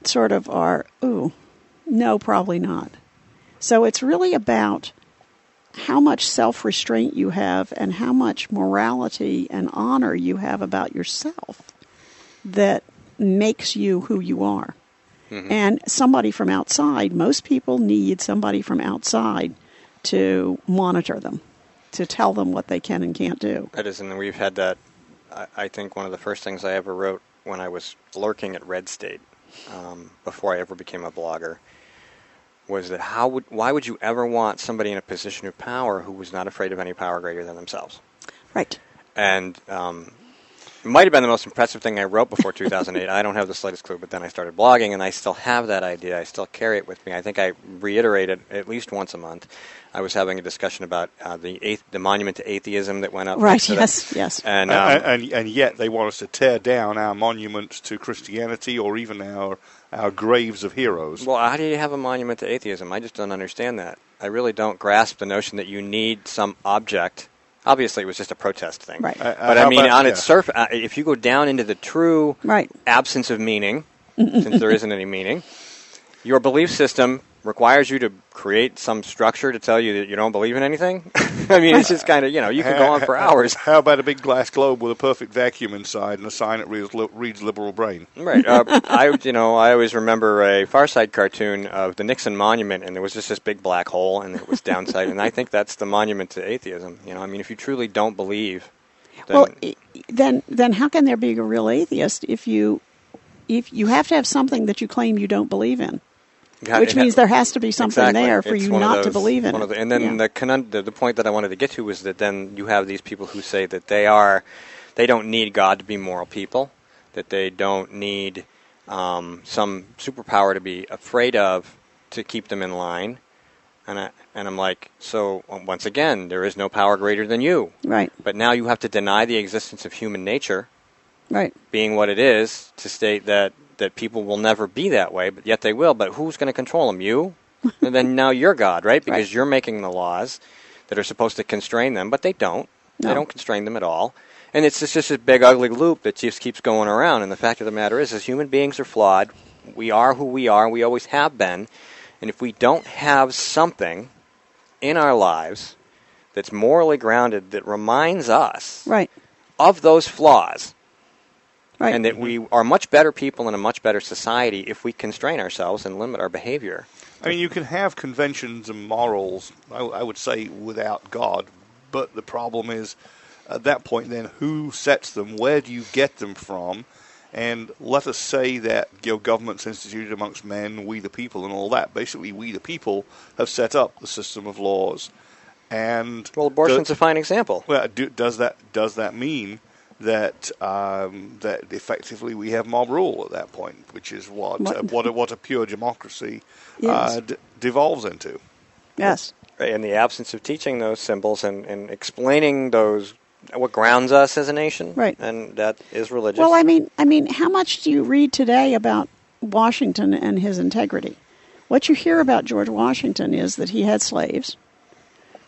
sort of are, no, probably not. So it's really about how much self-restraint you have and how much morality and honor you have about yourself that makes you who you are. Mm-hmm. And somebody from outside, most people need somebody from outside to monitor them, to tell them what they can and can't do. That is, and we've had that. I think one of the first things I ever wrote when I was lurking at Red State, before I ever became a blogger, was that why would you ever want somebody in a position of power who was not afraid of any power greater than themselves? Right. And it might have been the most impressive thing I wrote before 2008. I don't have the slightest clue, but then I started blogging, and I still have that idea. I still carry it with me. I think I reiterate it at least once a month. I was having a discussion about the monument to atheism that went up. Right, yes. And yet they want us to tear down our monuments to Christianity or even our graves of heroes. Well, how do you have a monument to atheism? I just don't understand that. I really don't grasp the notion that you need some object. Obviously, it was just a protest thing. Right. But I mean, its surface, if you go down into the true absence of meaning, since there isn't any meaning, your belief system requires you to create some structure to tell you that you don't believe in anything. I mean, it's just kind of, you can go on for hours. How about a big glass globe with a perfect vacuum inside and a sign that reads liberal brain? Right. I always remember a Far Side cartoon of the Nixon Monument, and there was just this big black hole, and it was downside, and I think that's the monument to atheism. I mean, if you truly don't believe, then how can there be a real atheist if you have to have something that you claim you don't believe in? Which means there has to be something there for you not to believe in it. And then the point that I wanted to get to was that then you have these people who say that they don't need God to be moral people, that they don't need some superpower to be afraid of to keep them in line. And I'm like, so once again, there is no power greater than you. Right. But now you have to deny the existence of human nature, right, being what it is, to state that people will never be that way, but yet they will. But who's going to control them? You? And then now you're God, right? Because you're making the laws that are supposed to constrain them, but they don't. No. They don't constrain them at all. And it's just this big, ugly loop that just keeps going around. And the fact of the matter is human beings are flawed. We are who we are. We always have been. And if we don't have something in our lives that's morally grounded that reminds us of those flaws, Right. And that we are much better people and a much better society if we constrain ourselves and limit our behavior. I mean, you can have conventions and morals, I would say, without God, but the problem is, at that point then, who sets them? Where do you get them from? And let us say that government's instituted amongst men, we the people, and all that. Basically, we the people have set up the system of laws. And well, abortion's a fine example. Well, does that mean that that effectively we have mob rule at that point, which is what a pure democracy devolves into? Yes. In the absence of teaching those symbols and explaining those, what grounds us as a nation, right? And that is religious. Well, I mean, how much do you read today about Washington and his integrity? What you hear about George Washington is that he had slaves,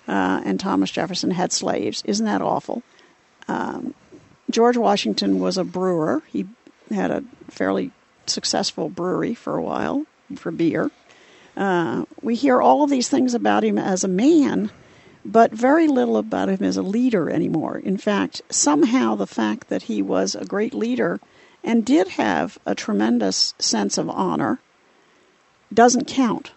and Thomas Jefferson had slaves. Isn't that awful? George Washington was a brewer. He had a fairly successful brewery for a while for beer. We hear all of these things about him as a man, but very little about him as a leader anymore. In fact, somehow the fact that he was a great leader and did have a tremendous sense of honor doesn't count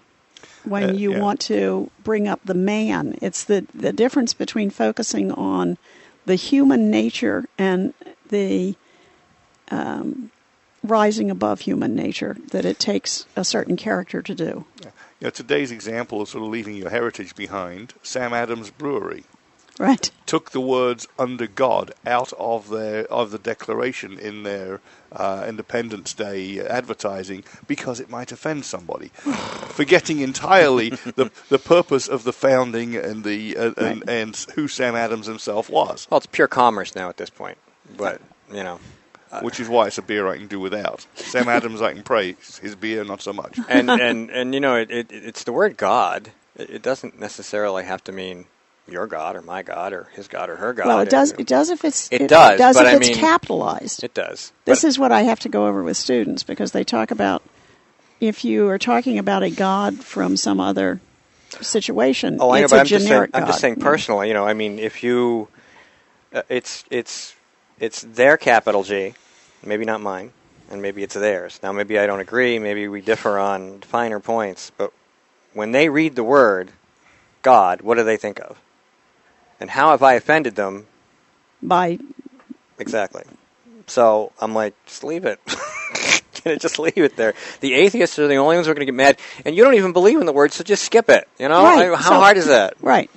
when you want to bring up the man. It's the difference between focusing on the human nature and the rising above human nature that it takes a certain character to do. Today's example of sort of leaving your heritage behind, Sam Adams Brewery. Right. Took the words "under God" out of the declaration in their Independence Day advertising because it might offend somebody, forgetting entirely the purpose of the founding and and who Sam Adams himself was. Well, it's pure commerce now at this point, but which is why it's a beer I can do without. Sam Adams I can praise, his beer not so much. And it's the word God. It doesn't necessarily have to mean your God or my God or his God or her God. Well, it does. It does if it's capitalized. It does. This is what I have to go over with students because they talk about if you are talking about a God from some other situation. Oh, it's I know, a generic God. I'm just saying personally. If you, it's their capital G, maybe not mine, and maybe it's theirs. Now, maybe I don't agree. Maybe we differ on finer points. But when they read the word God, what do they think of? And how have I offended them? Exactly. So I'm like, just leave it. Just leave it there. The atheists are the only ones who are going to get mad. And you don't even believe in the word, so just skip it. Right. How hard is that? Right.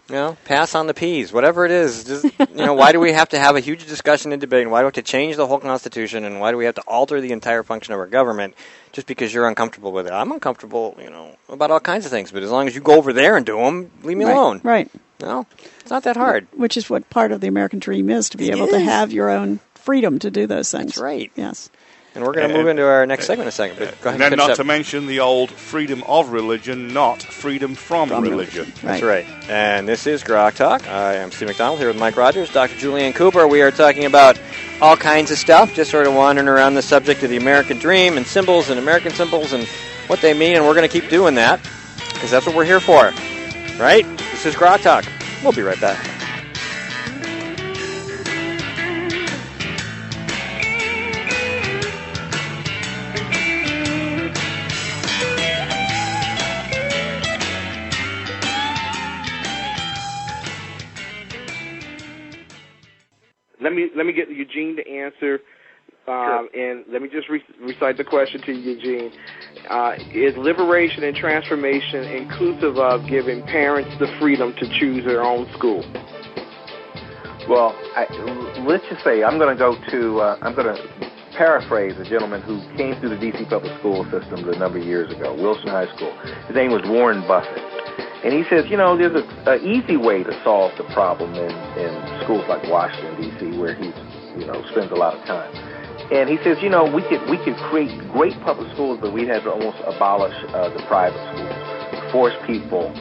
Pass on the peas, whatever it is. Just, why do we have to have a huge discussion and debate? And why do we have to change the whole Constitution? And why do we have to alter the entire function of our government just because you're uncomfortable with it? I'm uncomfortable, about all kinds of things. But as long as you go over there and do them, leave me alone. Right. It's not that hard. Which is what part of the American dream is, to be able to have your own freedom to do those things. That's right. Yes. And we're going to move into our next segment in a second. But go ahead and not to mention the old freedom of religion, not freedom from religion. That's right. And this is GrokTALK. I am Steve McDonald here with Mike Rogers, Dr. Julianne Cooper. We are talking about all kinds of stuff, just sort of wandering around the subject of the American dream and symbols and American symbols and what they mean. And we're going to keep doing that because that's what we're here for. Right? This is GrokTALK. We'll be right back. Let me get Eugene to answer, and let me just recite the question to Eugene. Is liberation and transformation inclusive of giving parents the freedom to choose their own school? Well, let's just say I'm going to paraphrase a gentleman who came through the D.C. public school system a number of years ago, Wilson High School. His name was Warren Buffett. And he says, there's an easy way to solve the problem in schools like Washington, D.C., where he, spends a lot of time. And he says, we could create great public schools, but we'd have to almost abolish the private schools, force people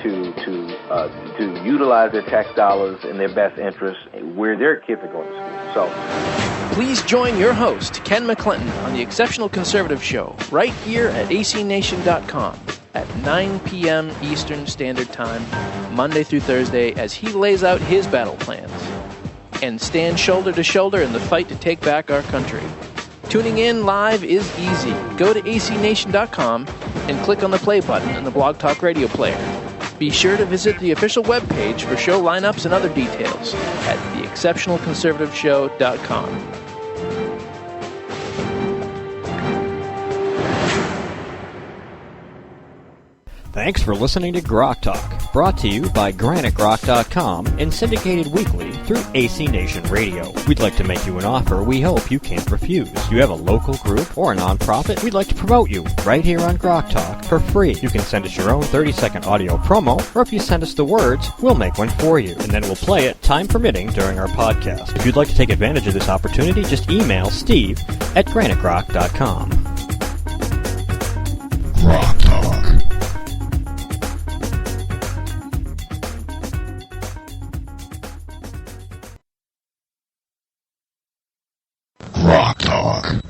to utilize their tax dollars in their best interest where their kids are going to school. So, please join your host, Ken McClinton, on the Exceptional Conservative Show, right here at acnation.com at 9 p.m. Eastern Standard Time, Monday through Thursday, as he lays out his battle plans. and stand shoulder to shoulder in the fight to take back our country. Tuning in live is easy. Go to acnation.com and click on the play button in the Blog Talk Radio player. Be sure to visit the official webpage for show lineups and other details at theexceptionalconservativeshow.com. Thanks for listening to GrokTALK, brought to you by GraniteGrok.com and syndicated weekly through AC Nation Radio. We'd like to make you an offer we hope you can't refuse. You have a local group or a nonprofit, we'd like to promote you right here on GrokTALK for free. You can send us your own 30-second audio promo, or if you send us the words, we'll make one for you, and then we'll play it, time permitting, during our podcast. If you'd like to take advantage of this opportunity, just email steve@GraniteGrok.com. GrokTALK. GrokTALK.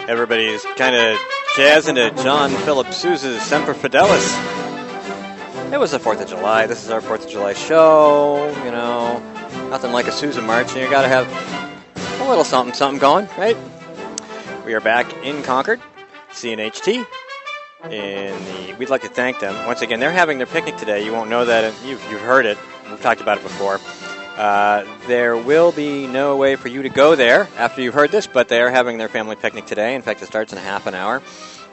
Everybody's kind of jazzing to John Philip Sousa's Semper Fidelis. It was the 4th of July. This is our 4th of July show. You know, nothing like a Sousa march. You got to have a little something going, right? We are back in Concord, CNHT. We'd like to thank them. Once again, they're having their picnic today. You won't know that. You've heard it. We've talked about it before. There will be no way for you to go there after you've heard this, but they are having their family picnic today. In fact, it starts in a half an hour.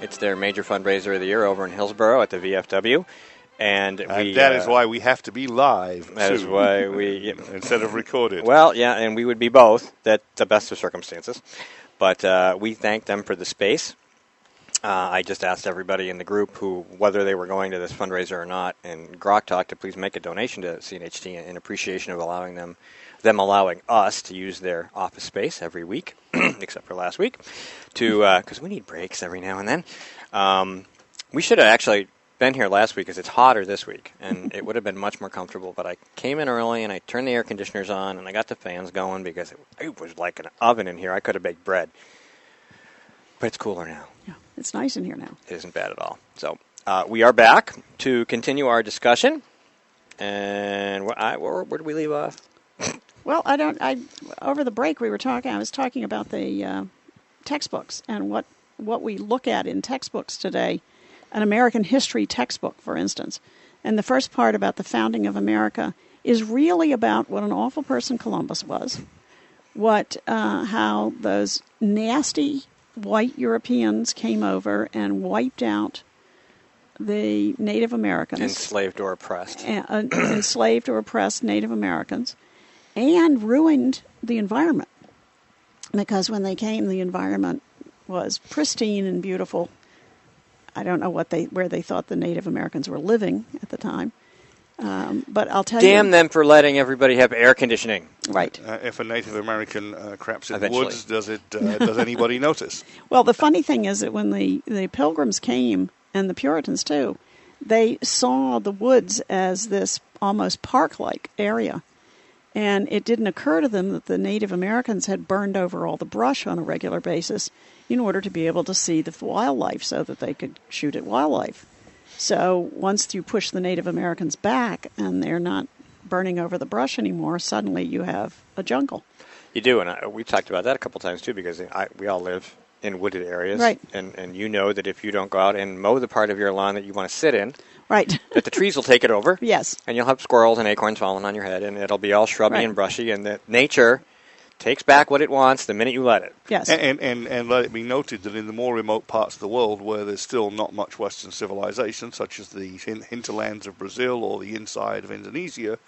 It's their major fundraiser of the year over in Hillsborough at the VFW. And that is why we have to be live. That is why we instead of recorded. Well, yeah, and we would be both. That's the best of circumstances. But we thank them for the space. I just asked everybody in the group whether they were going to this fundraiser or not, and GrokTALK to please make a donation to CNHT in appreciation of allowing them allowing us to use their office space every week, except for last week, because we need breaks every now and then. We should have actually been here last week because it's hotter this week, and it would have been much more comfortable, but I came in early and I turned the air conditioners on and I got the fans going because it was like an oven in here. I could have baked bread, but it's cooler now. Yeah, it's nice in here now. It isn't bad at all. So we are back to continue our discussion, and where did we leave off? Well, over the break I was talking about the textbooks and what we look at in textbooks today. An American history textbook, for instance. And the first part about the founding of America is really about what an awful person Columbus was, how those nasty white Europeans came over and wiped out the Native Americans. Enslaved or oppressed. Enslaved or oppressed Native Americans, and ruined the environment. Because when they came, the environment was pristine and beautiful. I don't know where they thought the Native Americans were living at the time, but I'll tell you. Damn them for letting everybody have air conditioning. Right. If a Native American craps in the woods, does anybody notice? Well, the funny thing is that when the Pilgrims came, and the Puritans too, they saw the woods as this almost park-like area. And it didn't occur to them that the Native Americans had burned over all the brush on a regular basis in order to be able to see the wildlife so that they could shoot at wildlife. So once you push the Native Americans back and they're not burning over the brush anymore, suddenly you have a jungle. You do, and we talked about that a couple times too, because we all live in wooded areas. Right. And you know that if you don't go out and mow the part of your lawn that you want to sit in, right, that the trees will take it over. Yes. And you'll have squirrels and acorns falling on your head, and it'll be all shrubby and brushy, and that nature takes back what it wants the minute you let it. Yes. And let it be noted that in the more remote parts of the world where there's still not much Western civilization, such as the hinterlands of Brazil or the inside of Indonesia,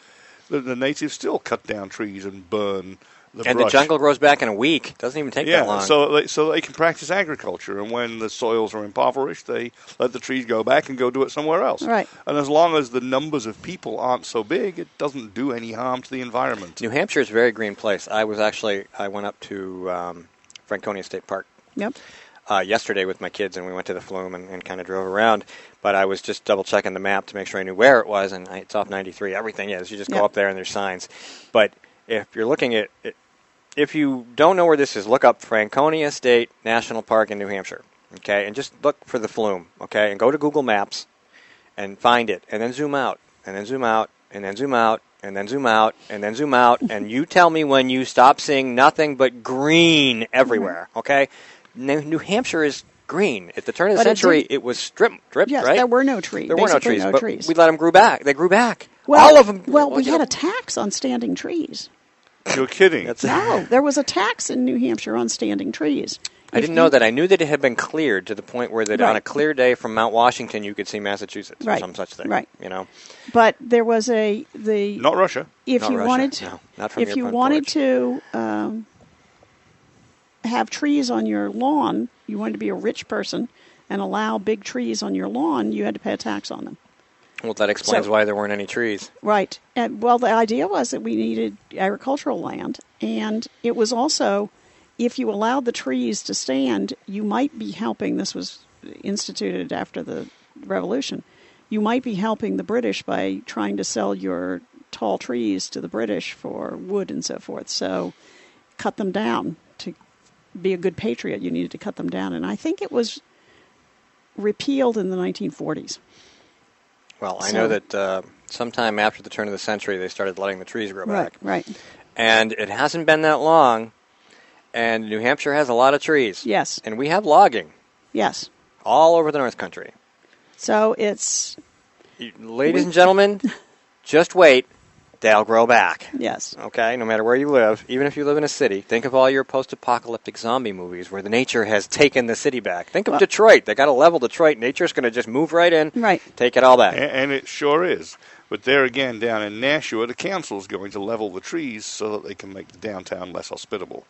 the natives still cut down trees and burn the brush. The jungle grows back in a week. It doesn't even take that long. So they can practice agriculture, and when the soils are impoverished, they let the trees go back and go do it somewhere else. Right. And as long as the numbers of people aren't so big, it doesn't do any harm to the environment. New Hampshire is a very green place. I went up to Franconia State Park. Yep. yesterday with my kids, and we went to the Flume and kind of drove around. But I was just double-checking the map to make sure I knew where it was, and it's off 93. Everything is. You just go up there, and there's signs. But if you're looking at it, if you don't know where this is, look up Franconia State National Park in New Hampshire, okay? And just look for the Flume, okay? And go to Google Maps and find it, and then zoom out, and then zoom out, and then zoom out, and then zoom out, and then zoom out, and you tell me when you stop seeing nothing but green everywhere, okay? New Hampshire is green. At the turn of the century, it was stripped, yes, right? There were no trees. There were no trees, but trees. we let them grow back. They grew back. Well, all of them. Well, we had a tax on standing trees. You're kidding. No, there was a tax in New Hampshire on standing trees. I didn't know that. I knew that it had been cleared to the point where that Right. on a clear day from Mount Washington you could see Massachusetts or some such thing. Right. You know. But there was not Russia. If not you Russia. wanted, No, not from if your you front wanted porch. to have trees on your lawn, you wanted to be a rich person and allow big trees on your lawn, you had to pay a tax on them. Well, that explains why there weren't any trees. Right. And, well, the idea was that we needed agricultural land, and it was also, if you allowed the trees to stand, you might be helping, this was instituted after the Revolution, you might be helping the British by trying to sell your tall trees to the British for wood and so forth. So cut them down. To be a good patriot, you needed to cut them down. And I think it was repealed in the 1940s. Well, I know that sometime after the turn of the century they started letting the trees grow back. Right. And it hasn't been that long, and New Hampshire has a lot of trees. Yes. And we have logging. Yes. All over the North Country. So it's... Ladies and gentlemen, just wait. They'll grow back. Yes. Okay, no matter where you live, even if you live in a city, think of all your post-apocalyptic zombie movies where the nature has taken the city back. Think of Detroit. They got to level Detroit. Nature's going to just move right in, take it all back. And it sure is. But there again, down in Nashua, the council's going to level the trees so that they can make the downtown less hospitable.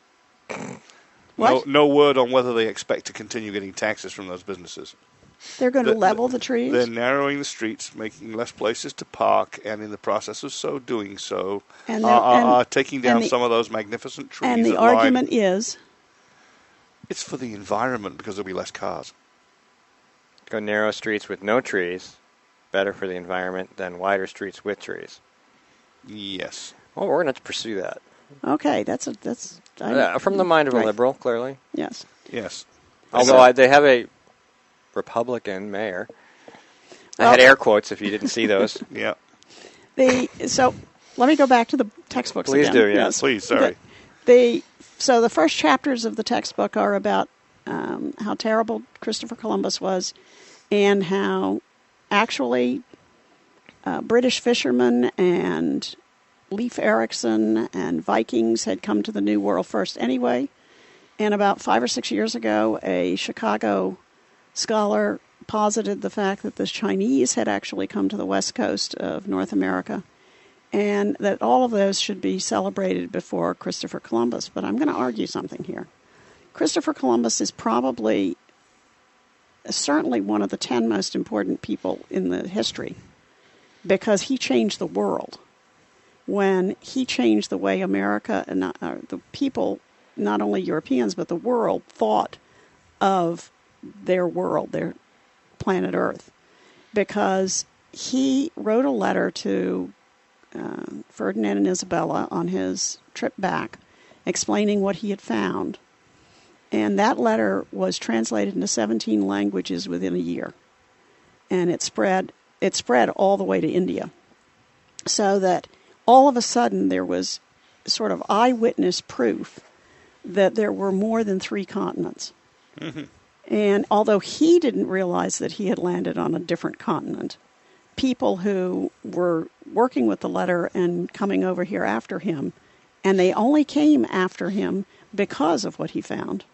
No word on whether they expect to continue getting taxes from those businesses. They're going to level the trees? They're narrowing the streets, making less places to park, and in the process of doing so, are taking down some of those magnificent trees. And the argument is? It's for the environment because there'll be less cars. Go narrow streets with no trees, better for the environment than wider streets with trees. Yes. Well, we're going to have to pursue that. Okay, that's from the mind of a liberal, clearly. Yes. Yes. Although they have a Republican mayor. I had air quotes if you didn't see those. Yeah. So let me go back to the textbooks Please again. do, yes. Please, sorry. So the first chapters of the textbook are about how terrible Christopher Columbus was and how actually British fishermen and Leif Erikson and Vikings had come to the New World first anyway. And about 5 or 6 years ago, a Chicago scholar posited the fact that the Chinese had actually come to the west coast of North America and that all of those should be celebrated before Christopher Columbus. But I'm going to argue something here. Christopher Columbus is certainly one of the 10 most important people in the history because he changed the world. When he changed the way America and the people, not only Europeans, but the world thought of their world, their planet Earth, because he wrote a letter to Ferdinand and Isabella on his trip back explaining what he had found. And that letter was translated into 17 languages within a year. And it spread all the way to India. So that all of a sudden there was sort of eyewitness proof that there were more than 3 continents. Mm-hmm. And although he didn't realize that he had landed on a different continent, people who were working with the letter and coming over here after him, and they only came after him because of what he found.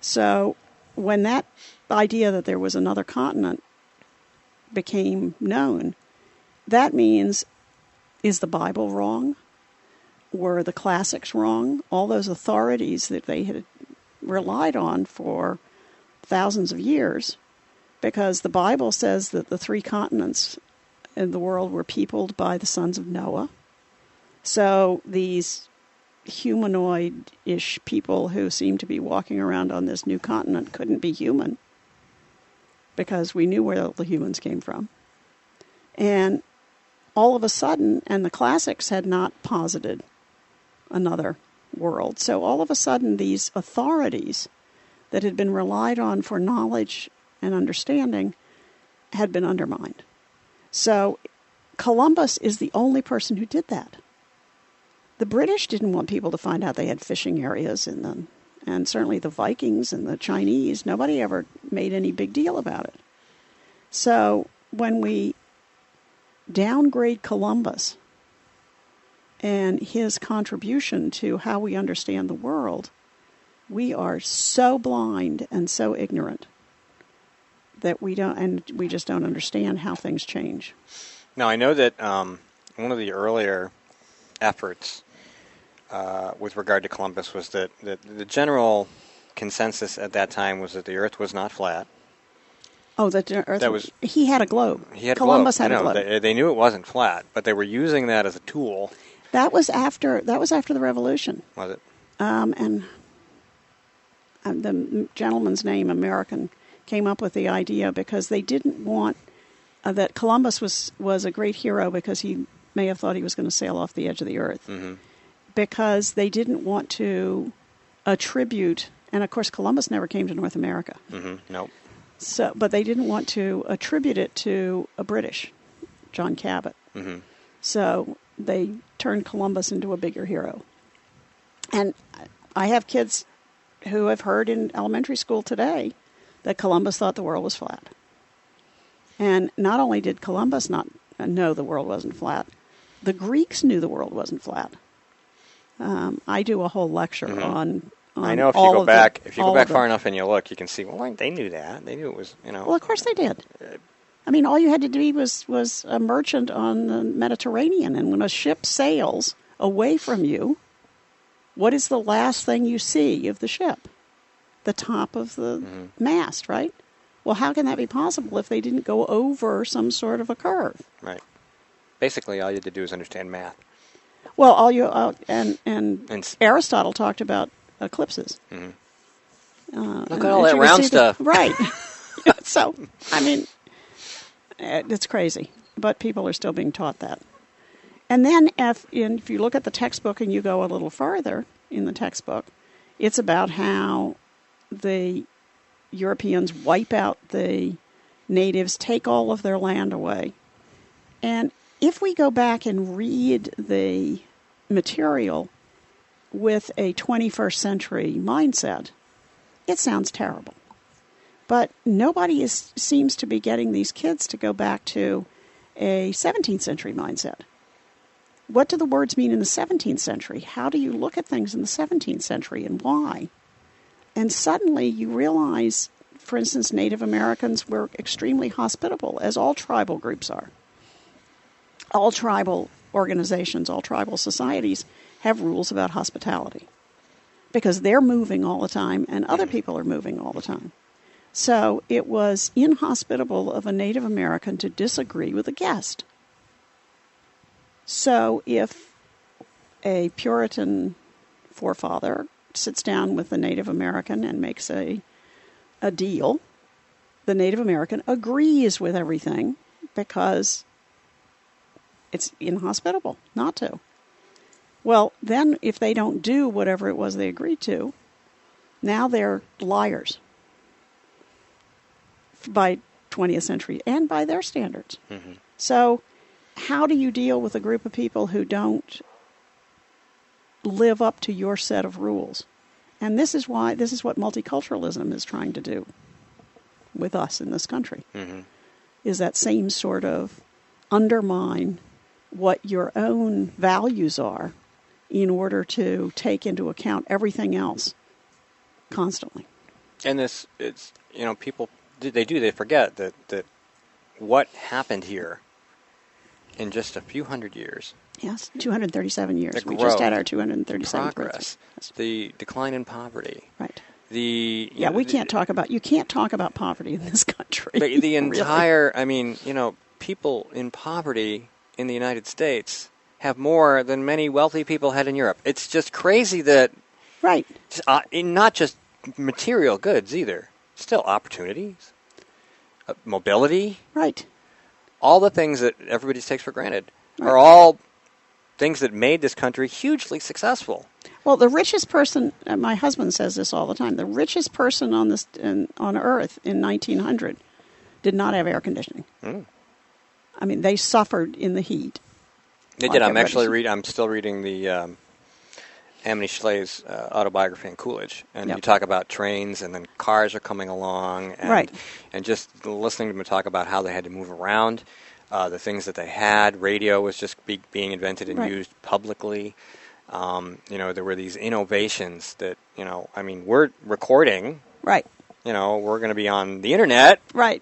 So when that idea that there was another continent became known, that means, is the Bible wrong? Were the classics wrong? All those authorities that they had relied on for thousands of years, because the Bible says that the 3 continents in the world were peopled by the sons of Noah. So these humanoid-ish people who seemed to be walking around on this new continent couldn't be human because we knew where the humans came from. And all of a sudden, and the classics had not posited another world. So all of a sudden, these authorities that had been relied on for knowledge and understanding had been undermined. So Columbus is the only person who did that. The British didn't want people to find out they had fishing areas in them, and certainly the Vikings and the Chinese, nobody ever made any big deal about it. So when we downgrade Columbus and his contribution to how we understand the world, we are so blind and so ignorant that we just don't understand how things change. Now, I know that one of the earlier efforts with regard to Columbus was that the general consensus at that time was that the Earth was not flat. Oh, the Earth. He had a globe. Columbus had a globe. They knew it wasn't flat, but they were using that as a tool. That was after the Revolution. Was it? And the gentleman's name, American, came up with the idea because they didn't want that Columbus was a great hero because he may have thought he was going to sail off the edge of the earth. Mm-hmm. Because they didn't want to attribute, and of course Columbus never came to North America. Mm-hmm. Nope. So, but they didn't want to attribute it to a British, John Cabot. Mm-hmm. So they turned Columbus into a bigger hero. And I have kids who have heard in elementary school today that Columbus thought the world was flat. And not only did Columbus not know the world wasn't flat, the Greeks knew the world wasn't flat. I do a whole lecture on I know if you go back far enough and you look, you can see, well, they knew that. They knew it was, Well, of course they did. I mean, all you had to do was a merchant on the Mediterranean, and when a ship sails away from you, what is the last thing you see of the ship? The top of the mast, right? Well, how can that be possible if they didn't go over some sort of a curve? Right. Basically, all you had to do is understand math. Well, and Aristotle talked about eclipses. Mm-hmm. Look at all that round stuff. Right. So, I mean, it's crazy, but people are still being taught that. And then if you look at the textbook and you go a little further in the textbook, it's about how the Europeans wipe out the natives, take all of their land away. And if we go back and read the material with a 21st century mindset, it sounds terrible. But nobody seems to be getting these kids to go back to a 17th century mindset. What do the words mean in the 17th century? How do you look at things in the 17th century and why? And suddenly you realize, for instance, Native Americans were extremely hospitable, as all tribal groups are. All tribal organizations, all tribal societies have rules about hospitality because they're moving all the time and other people are moving all the time. So it was inhospitable of a Native American to disagree with a guest. So if a Puritan forefather sits down with the Native American and makes a deal, the Native American agrees with everything because it's inhospitable not to. Well, then if they don't do whatever it was they agreed to, now they're liars by 20th century and by their standards. Mm-hmm. So how do you deal with a group of people who don't live up to your set of rules? And this is what multiculturalism is trying to do with us in this country, is that same sort of undermine what your own values are in order to take into account everything else constantly. And people, they forget that what happened here in just a few hundred years. Yes, 237 years. We growth, just had our 237th progress, birthday. the decline in poverty. Right. We can't talk about, you can't talk about poverty in this country. The entire, really. people in poverty in the United States have more than many wealthy people had in Europe. It's just crazy that... Right. Not just material goods either. Still opportunities, mobility. Right. All the things that everybody takes for granted are all things that made this country hugely successful. Well, the richest person, my husband says this all the time, the richest person on Earth in 1900 did not have air conditioning. I mean, they suffered in the heat. They did. I'm still reading the Amity Schleye's autobiography on Coolidge, and you talk about trains, and then cars are coming along, and just listening to them talk about how they had to move around, the things that they had. Radio was just being invented and used publicly. There were these innovations that, we're recording. Right. We're going to be on the internet. Right.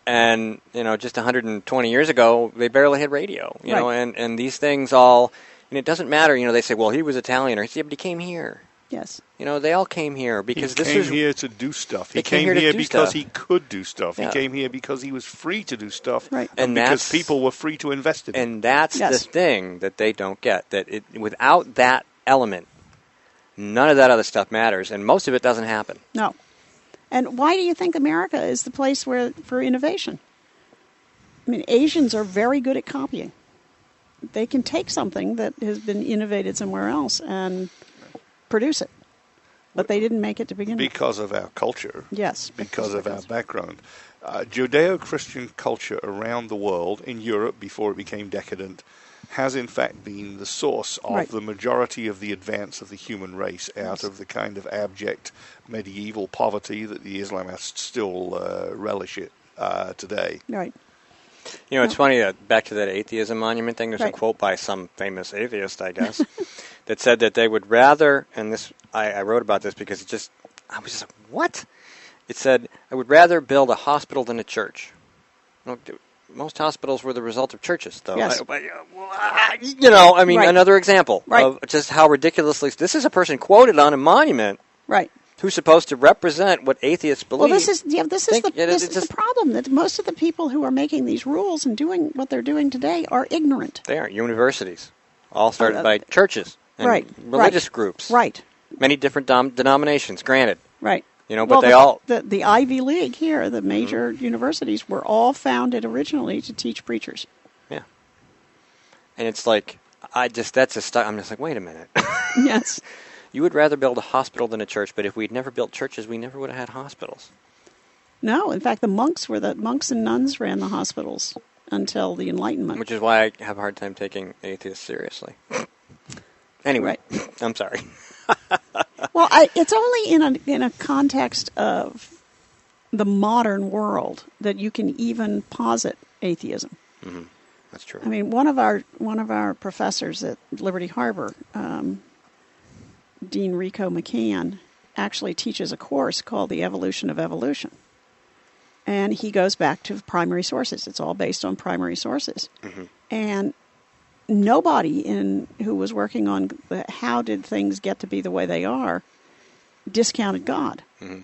And, just 120 years ago, they barely had radio, and these things all, and it doesn't matter, they say, well, he was Italian, but he came here. Yes. They all came here because he came here to do stuff. He came here because he could do stuff. He came here because he was free to do stuff. Right. And because people were free to invest in him. And that's the thing that they don't get, that without that element, none of that other stuff matters, and most of it doesn't happen. No. And why do you think America is the place for innovation? I mean, Asians are very good at copying. They can take something that has been innovated somewhere else and produce it. But they didn't make it to begin with. Because of our culture. Yes. Because of our background. Judeo-Christian culture around the world, in Europe before it became decadent, has in fact been the source of the majority of the advance of the human race out of the kind of abject medieval poverty that the Islamists still relish it today. Right. It's funny, back to that atheism monument thing, there's a quote by some famous atheist, I guess, that said that they would rather, and this I wrote about this because I was just like, what? It said, I would rather build a hospital than a church. Most hospitals were the result of churches, though. Yes. Another example of just how ridiculously... This is a person quoted on a monument. Right. Who's supposed to represent what atheists believe. Well, this is the problem, that most of the people who are making these rules and doing what they're doing today are ignorant. They aren't. Universities, all started by churches and religious groups. Right. Many different denominations, granted. Right. But they all... The Ivy League here, the major universities, were all founded originally to teach preachers. Yeah. And it's like, I'm just like, wait a minute. Yes. You would rather build a hospital than a church, but if we'd never built churches, we never would have had hospitals. No, in fact, the monks and nuns ran the hospitals until the Enlightenment. Which is why I have a hard time taking atheists seriously. Anyway, I'm sorry. Well, it's only in a context of the modern world that you can even posit atheism. Mm-hmm. That's true. I mean, one of our professors at Liberty Harbor, Dean Rico McCann, actually teaches a course called The Evolution of Evolution. And he goes back to primary sources. It's all based on primary sources. Mm-hmm. And nobody who was working on how did things get to be the way they are discounted God. Mm-hmm.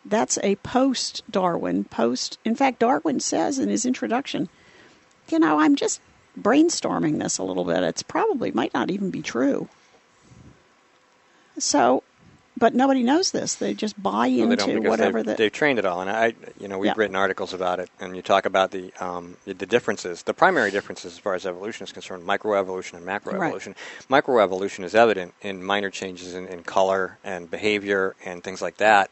That's a post-Darwin, in fact, Darwin says in his introduction, I'm just brainstorming this a little bit. It's probably might not even be true. So, but nobody knows this. They just buy into whatever they've trained it all. And we've written articles about it, and you talk about the differences, the primary differences as far as evolution is concerned: microevolution and macroevolution. Right. Microevolution is evident in minor changes in color and behavior and things like that.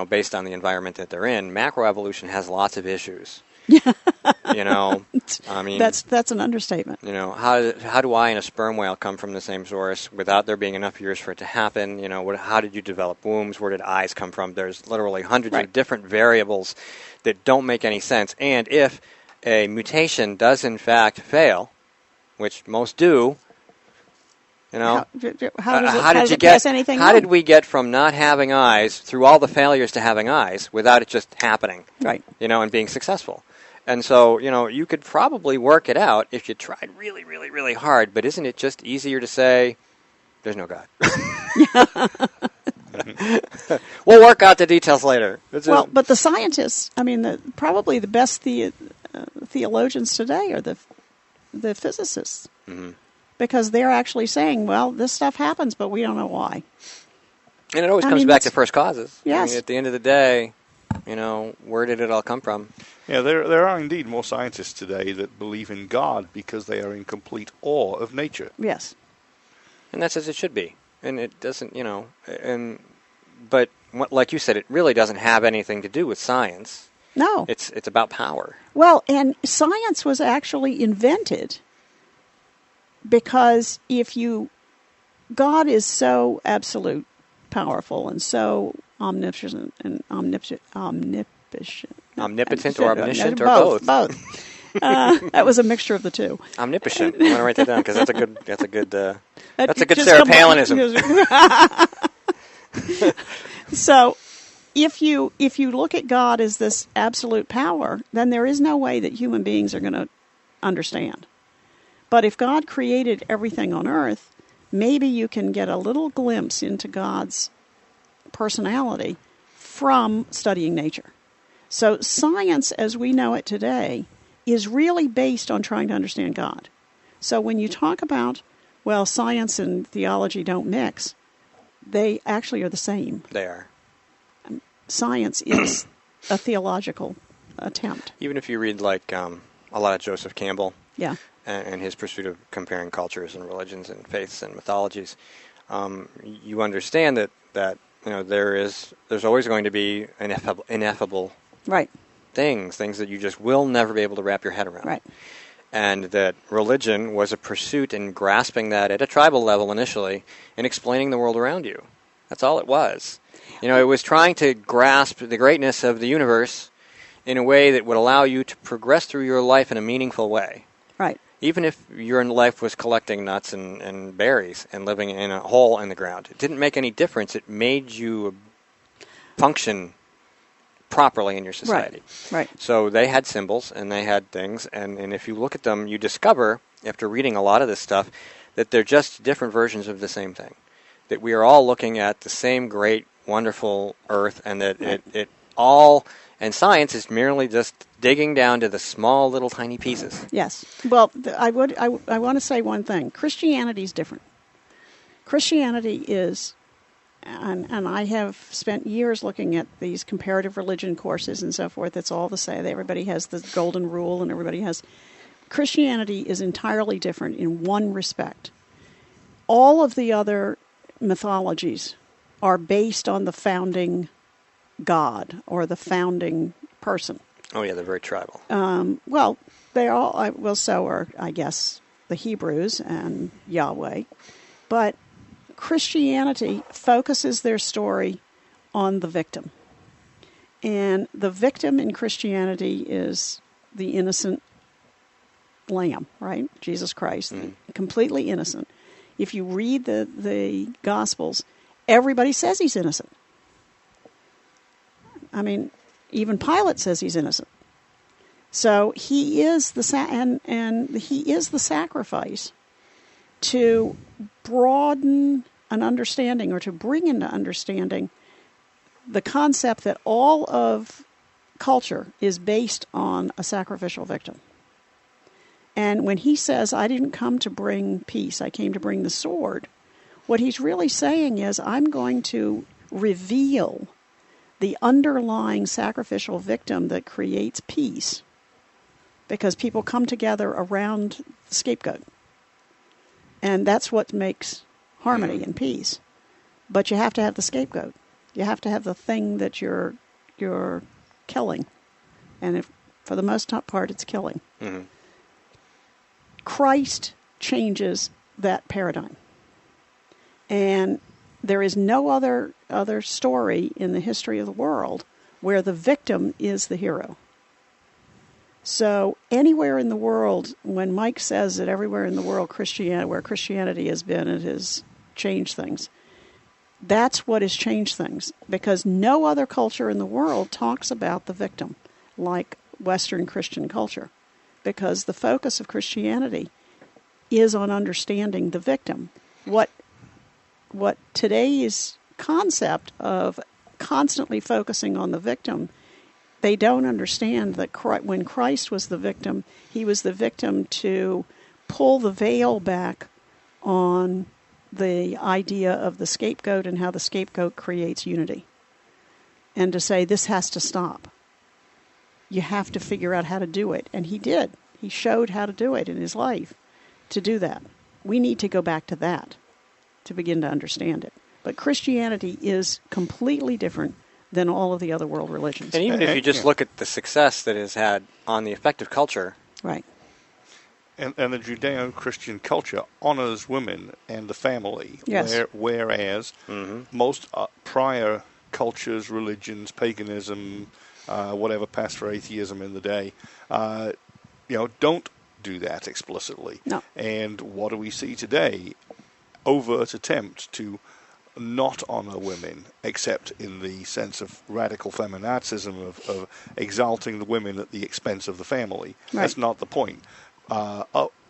Based on the environment that they're in. Macroevolution has lots of issues. That's an understatement. How do I and a sperm whale come from the same source without there being enough years for it to happen? How did you develop wombs? Where did eyes come from? There's literally hundreds of different variables that don't make any sense. And if a mutation does in fact fail, which most do, how did we get from not having eyes through all the failures to having eyes without it just happening? Right. And being successful. And so, you could probably work it out if you tried really, really, really hard. But isn't it just easier to say, there's no God? We'll work out the details later. But the scientists, probably the best theologians today are the the physicists. Mm-hmm. Because they're actually saying, well, this stuff happens, but we don't know why. And it always comes back to first causes. Yes. I mean, at the end of the day, where did it all come from? Yeah, there are indeed more scientists today that believe in God because they are in complete awe of nature. Yes. And that's as it should be. And it doesn't, but like you said, it really doesn't have anything to do with science. No. It's about power. Well, and science was actually invented because God is so absolute powerful and so omnipotent and omnipotent or omniscient or both. Both. That was a mixture of the two. Omnipotent. I'm going to write that down because that's a good Sarah Palinism. So, if you look at God as this absolute power, then there is no way that human beings are going to understand. But if God created everything on earth, maybe you can get a little glimpse into God's personality from studying nature. So science, as we know it today, is really based on trying to understand God. So when you talk about, well, science and theology don't mix, they actually are the same. They are. Science is a theological attempt. Even if you read like a lot of Joseph Campbell, yeah, and his pursuit of comparing cultures and religions and faiths and mythologies, you understand that there's always going to be ineffable right things that you just will never be able to wrap your head around. Right. And that religion was a pursuit in grasping that at a tribal level initially and explaining the world around you. That's all it was. It was trying to grasp the greatness of the universe in a way that would allow you to progress through your life in a meaningful way. Right. Even if your life was collecting nuts and berries and living in a hole in the ground. It didn't make any difference. It made you function properly in your society. Right. So they had symbols and they had things, and if you look at them, you discover, after reading a lot of this stuff, that they're just different versions of the same thing. That we are all looking at the same great, wonderful earth, and that it all, and science is merely just digging down to the small little tiny pieces. Yes. Well, I want to say one thing. Christianity is different. Christianity is, and I have spent years looking at these comparative religion courses and so forth. It's all the same. Everybody has the golden rule, and everybody has. Christianity is entirely different in one respect. All of the other mythologies are based on the founding god or the founding person. Oh, yeah, they're very tribal. Well, they all, well, so are, I guess, the Hebrews and Yahweh. But Christianity focuses their story on the victim. And the victim in Christianity is the innocent lamb, right? Jesus Christ, completely innocent. If you read the Gospels, everybody says he's innocent. I mean, even Pilate says he's innocent. So he is he is the sacrifice to broaden an understanding, or to bring into understanding the concept that all of culture is based on a sacrificial victim. And when he says, I didn't come to bring peace, I came to bring the sword, what he's really saying is, I'm going to reveal the underlying sacrificial victim that creates peace, because people come together around the scapegoat. And that's what makes harmony and peace. But you have to have the scapegoat. You have to have the thing that you're killing. And for the most part, it's killing. Mm-hmm. Christ changes that paradigm. And there is no other story in the history of the world where the victim is the hero. So anywhere in the world, when Mike says that everywhere in the world where Christianity has been, it has changed things, that's what has changed things. Because no other culture in the world talks about the victim like Western Christian culture. Because the focus of Christianity is on understanding the victim. What today's concept of constantly focusing on the victim, they don't understand that when Christ was the victim, he was the victim to pull the veil back on the idea of the scapegoat and how the scapegoat creates unity. And to say, this has to stop. You have to figure out how to do it. And he did. He showed how to do it in his life to do that. We need to go back to that to begin to understand it. But Christianity is completely different than all of the other world religions. And even if you just look at the success that it has had on the effective culture. Right. And the Judeo-Christian culture honors women and the family, yes. Whereas most prior cultures, religions, paganism, whatever passed for atheism in the day, don't do that explicitly. No. And what do we see today? Overt attempt to not honor women, except in the sense of radical feminazism of exalting the women at the expense of the family. Right. That's not the point.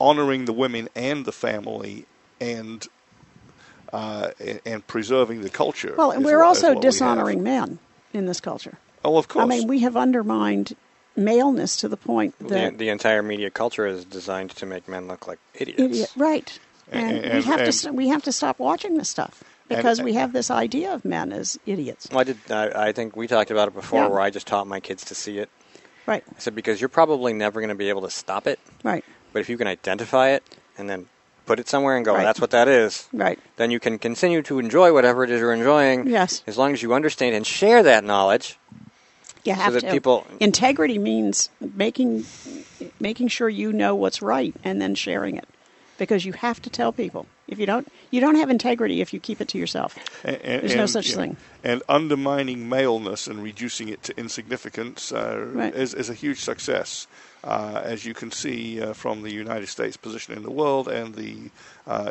Honoring the women and the family and preserving the culture. Well, and we're also dishonoring men in this culture. Oh, of course. I mean, we have undermined maleness to the point that the entire media culture is designed to make men look like idiots. Right. And we have to stop watching this stuff because we have this idea of men as idiots. Well, I think we talked about it before, where I just taught my kids to see it. Right. I said, because you're probably never going to be able to stop it. Right. But if you can identify it and then put it somewhere and go, right. That's what that is. Right. Then you can continue to enjoy whatever it is you're enjoying. Yes. As long as you understand and share that knowledge. You have so that people. Integrity means making sure you know what's right and then sharing it, because you have to tell people. If you don't have integrity if you keep it to yourself. There's no such thing. And undermining maleness and reducing it to insignificance is a huge success, as you can see from the United States' position in the world and the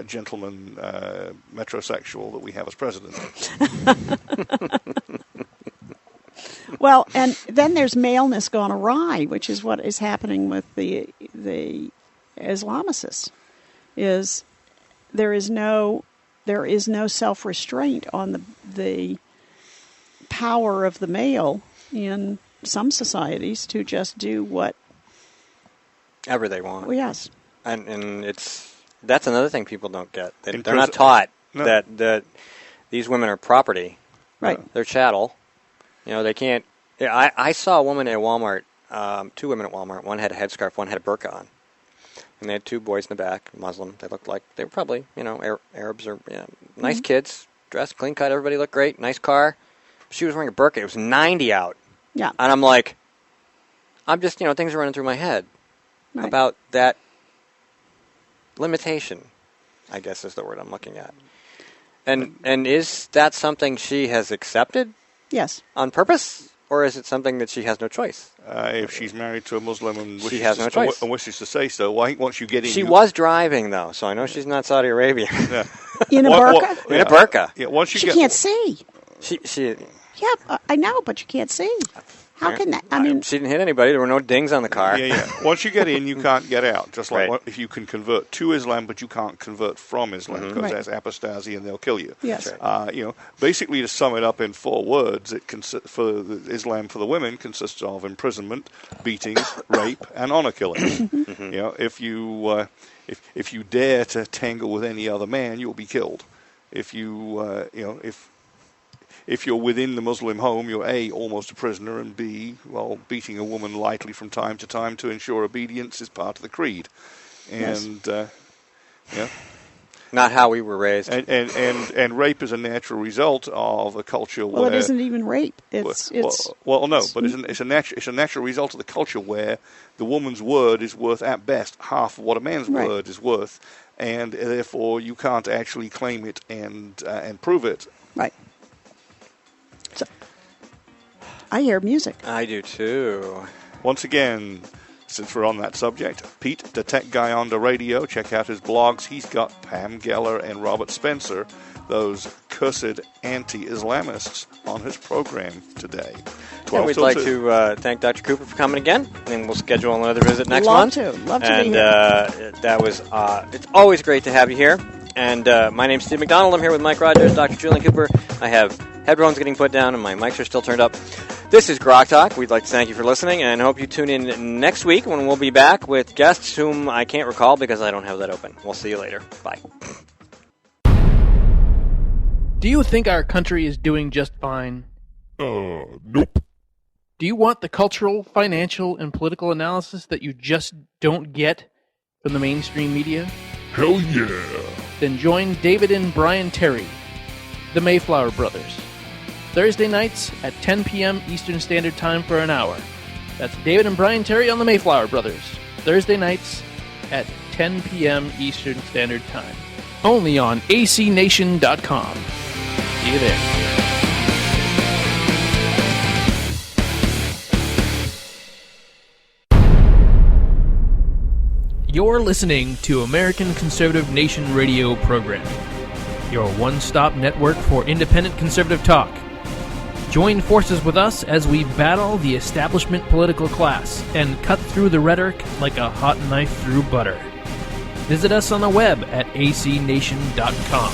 gentleman metrosexual that we have as president. Well, and then there's maleness gone awry, which is what is happening with the Islamicists. Is there is no self-restraint on the power of the male in some societies to just do whatever they want. Well, yes, and that's another thing people don't get. They're not taught that these women are property. Right. They're chattel. They can't. I saw a woman at Walmart, 2 women at Walmart. One had a headscarf, one had a burqa on. And they had 2 boys in the back, Muslim. They looked like they were probably, Arabs or nice kids, dressed, clean cut. Everybody looked great, nice car. She was wearing a burqa. It was 90 out. Yeah. And I'm like, things are running through my head about that limitation, I guess is the word I'm looking at. And is that something she has accepted? Yes. On purpose? Or is it something that she has no choice? If she's married to a Muslim and she has no choice. And wishes to say so, well, I think once you get in... She was driving, though, so I know she's not Saudi Arabian. Yeah. In a burqa? In a burqa. Yeah, once you can't see. She. Yeah, I know, but you can't see. How can that? She didn't hit anybody. There were no dings on the car. Yeah. Once you get in, you can't get out. Just like if you can convert to Islam, but you can't convert from Islam because that's apostasy and they'll kill you. Yes. Basically, to sum it up in 4 words, Islam for the women consists of imprisonment, beatings, rape, and honor killings. If you dare to tangle with any other man, you'll be killed. If you're within the Muslim home, you're A, almost a prisoner, and B, beating a woman lightly from time to time to ensure obedience is part of the creed. And, not how we were raised. And rape is a natural result of a culture where... Well, it isn't even rape. It's a natural result of the culture where the woman's word is worth, at best, half of what a man's word is worth, and therefore you can't actually claim it and prove it. Right. So, I hear music. I do too. Once again, since we're on that subject, Pete, the tech guy on the radio, check out his blogs. He's got Pam Geller and Robert Spencer, those cursed anti-Islamists, on his program today. And we'd like to thank Dr. Cooper for coming again, and we'll schedule another visit next month. Love to be here. And that was, it's always great to have you here. And my name's Steve McDonald. I'm here with Mike Rogers, Dr. Julianne Cooper. I have headphones getting put down, and my mics are still turned up. This is GrokTALK. We'd like to thank you for listening and hope you tune in next week when we'll be back with guests whom I can't recall because I don't have that open. We'll see you later. Bye. Do you think our country is doing just fine? Nope. Do you want the cultural, financial, and political analysis that you just don't get from the mainstream media? Hell yeah. Then join David and Brian Terry, the Mayflower Brothers, Thursday nights at 10 p.m. Eastern Standard Time for an hour. That's David and Brian Terry on the Mayflower Brothers, Thursday nights at 10 p.m. Eastern Standard Time. Only on acnation.com. See you there. You're listening to American Conservative Nation Radio program, your one-stop network for independent conservative talk. Join forces with us as we battle the establishment political class and cut through the rhetoric like a hot knife through butter. Visit us on the web at acnation.com.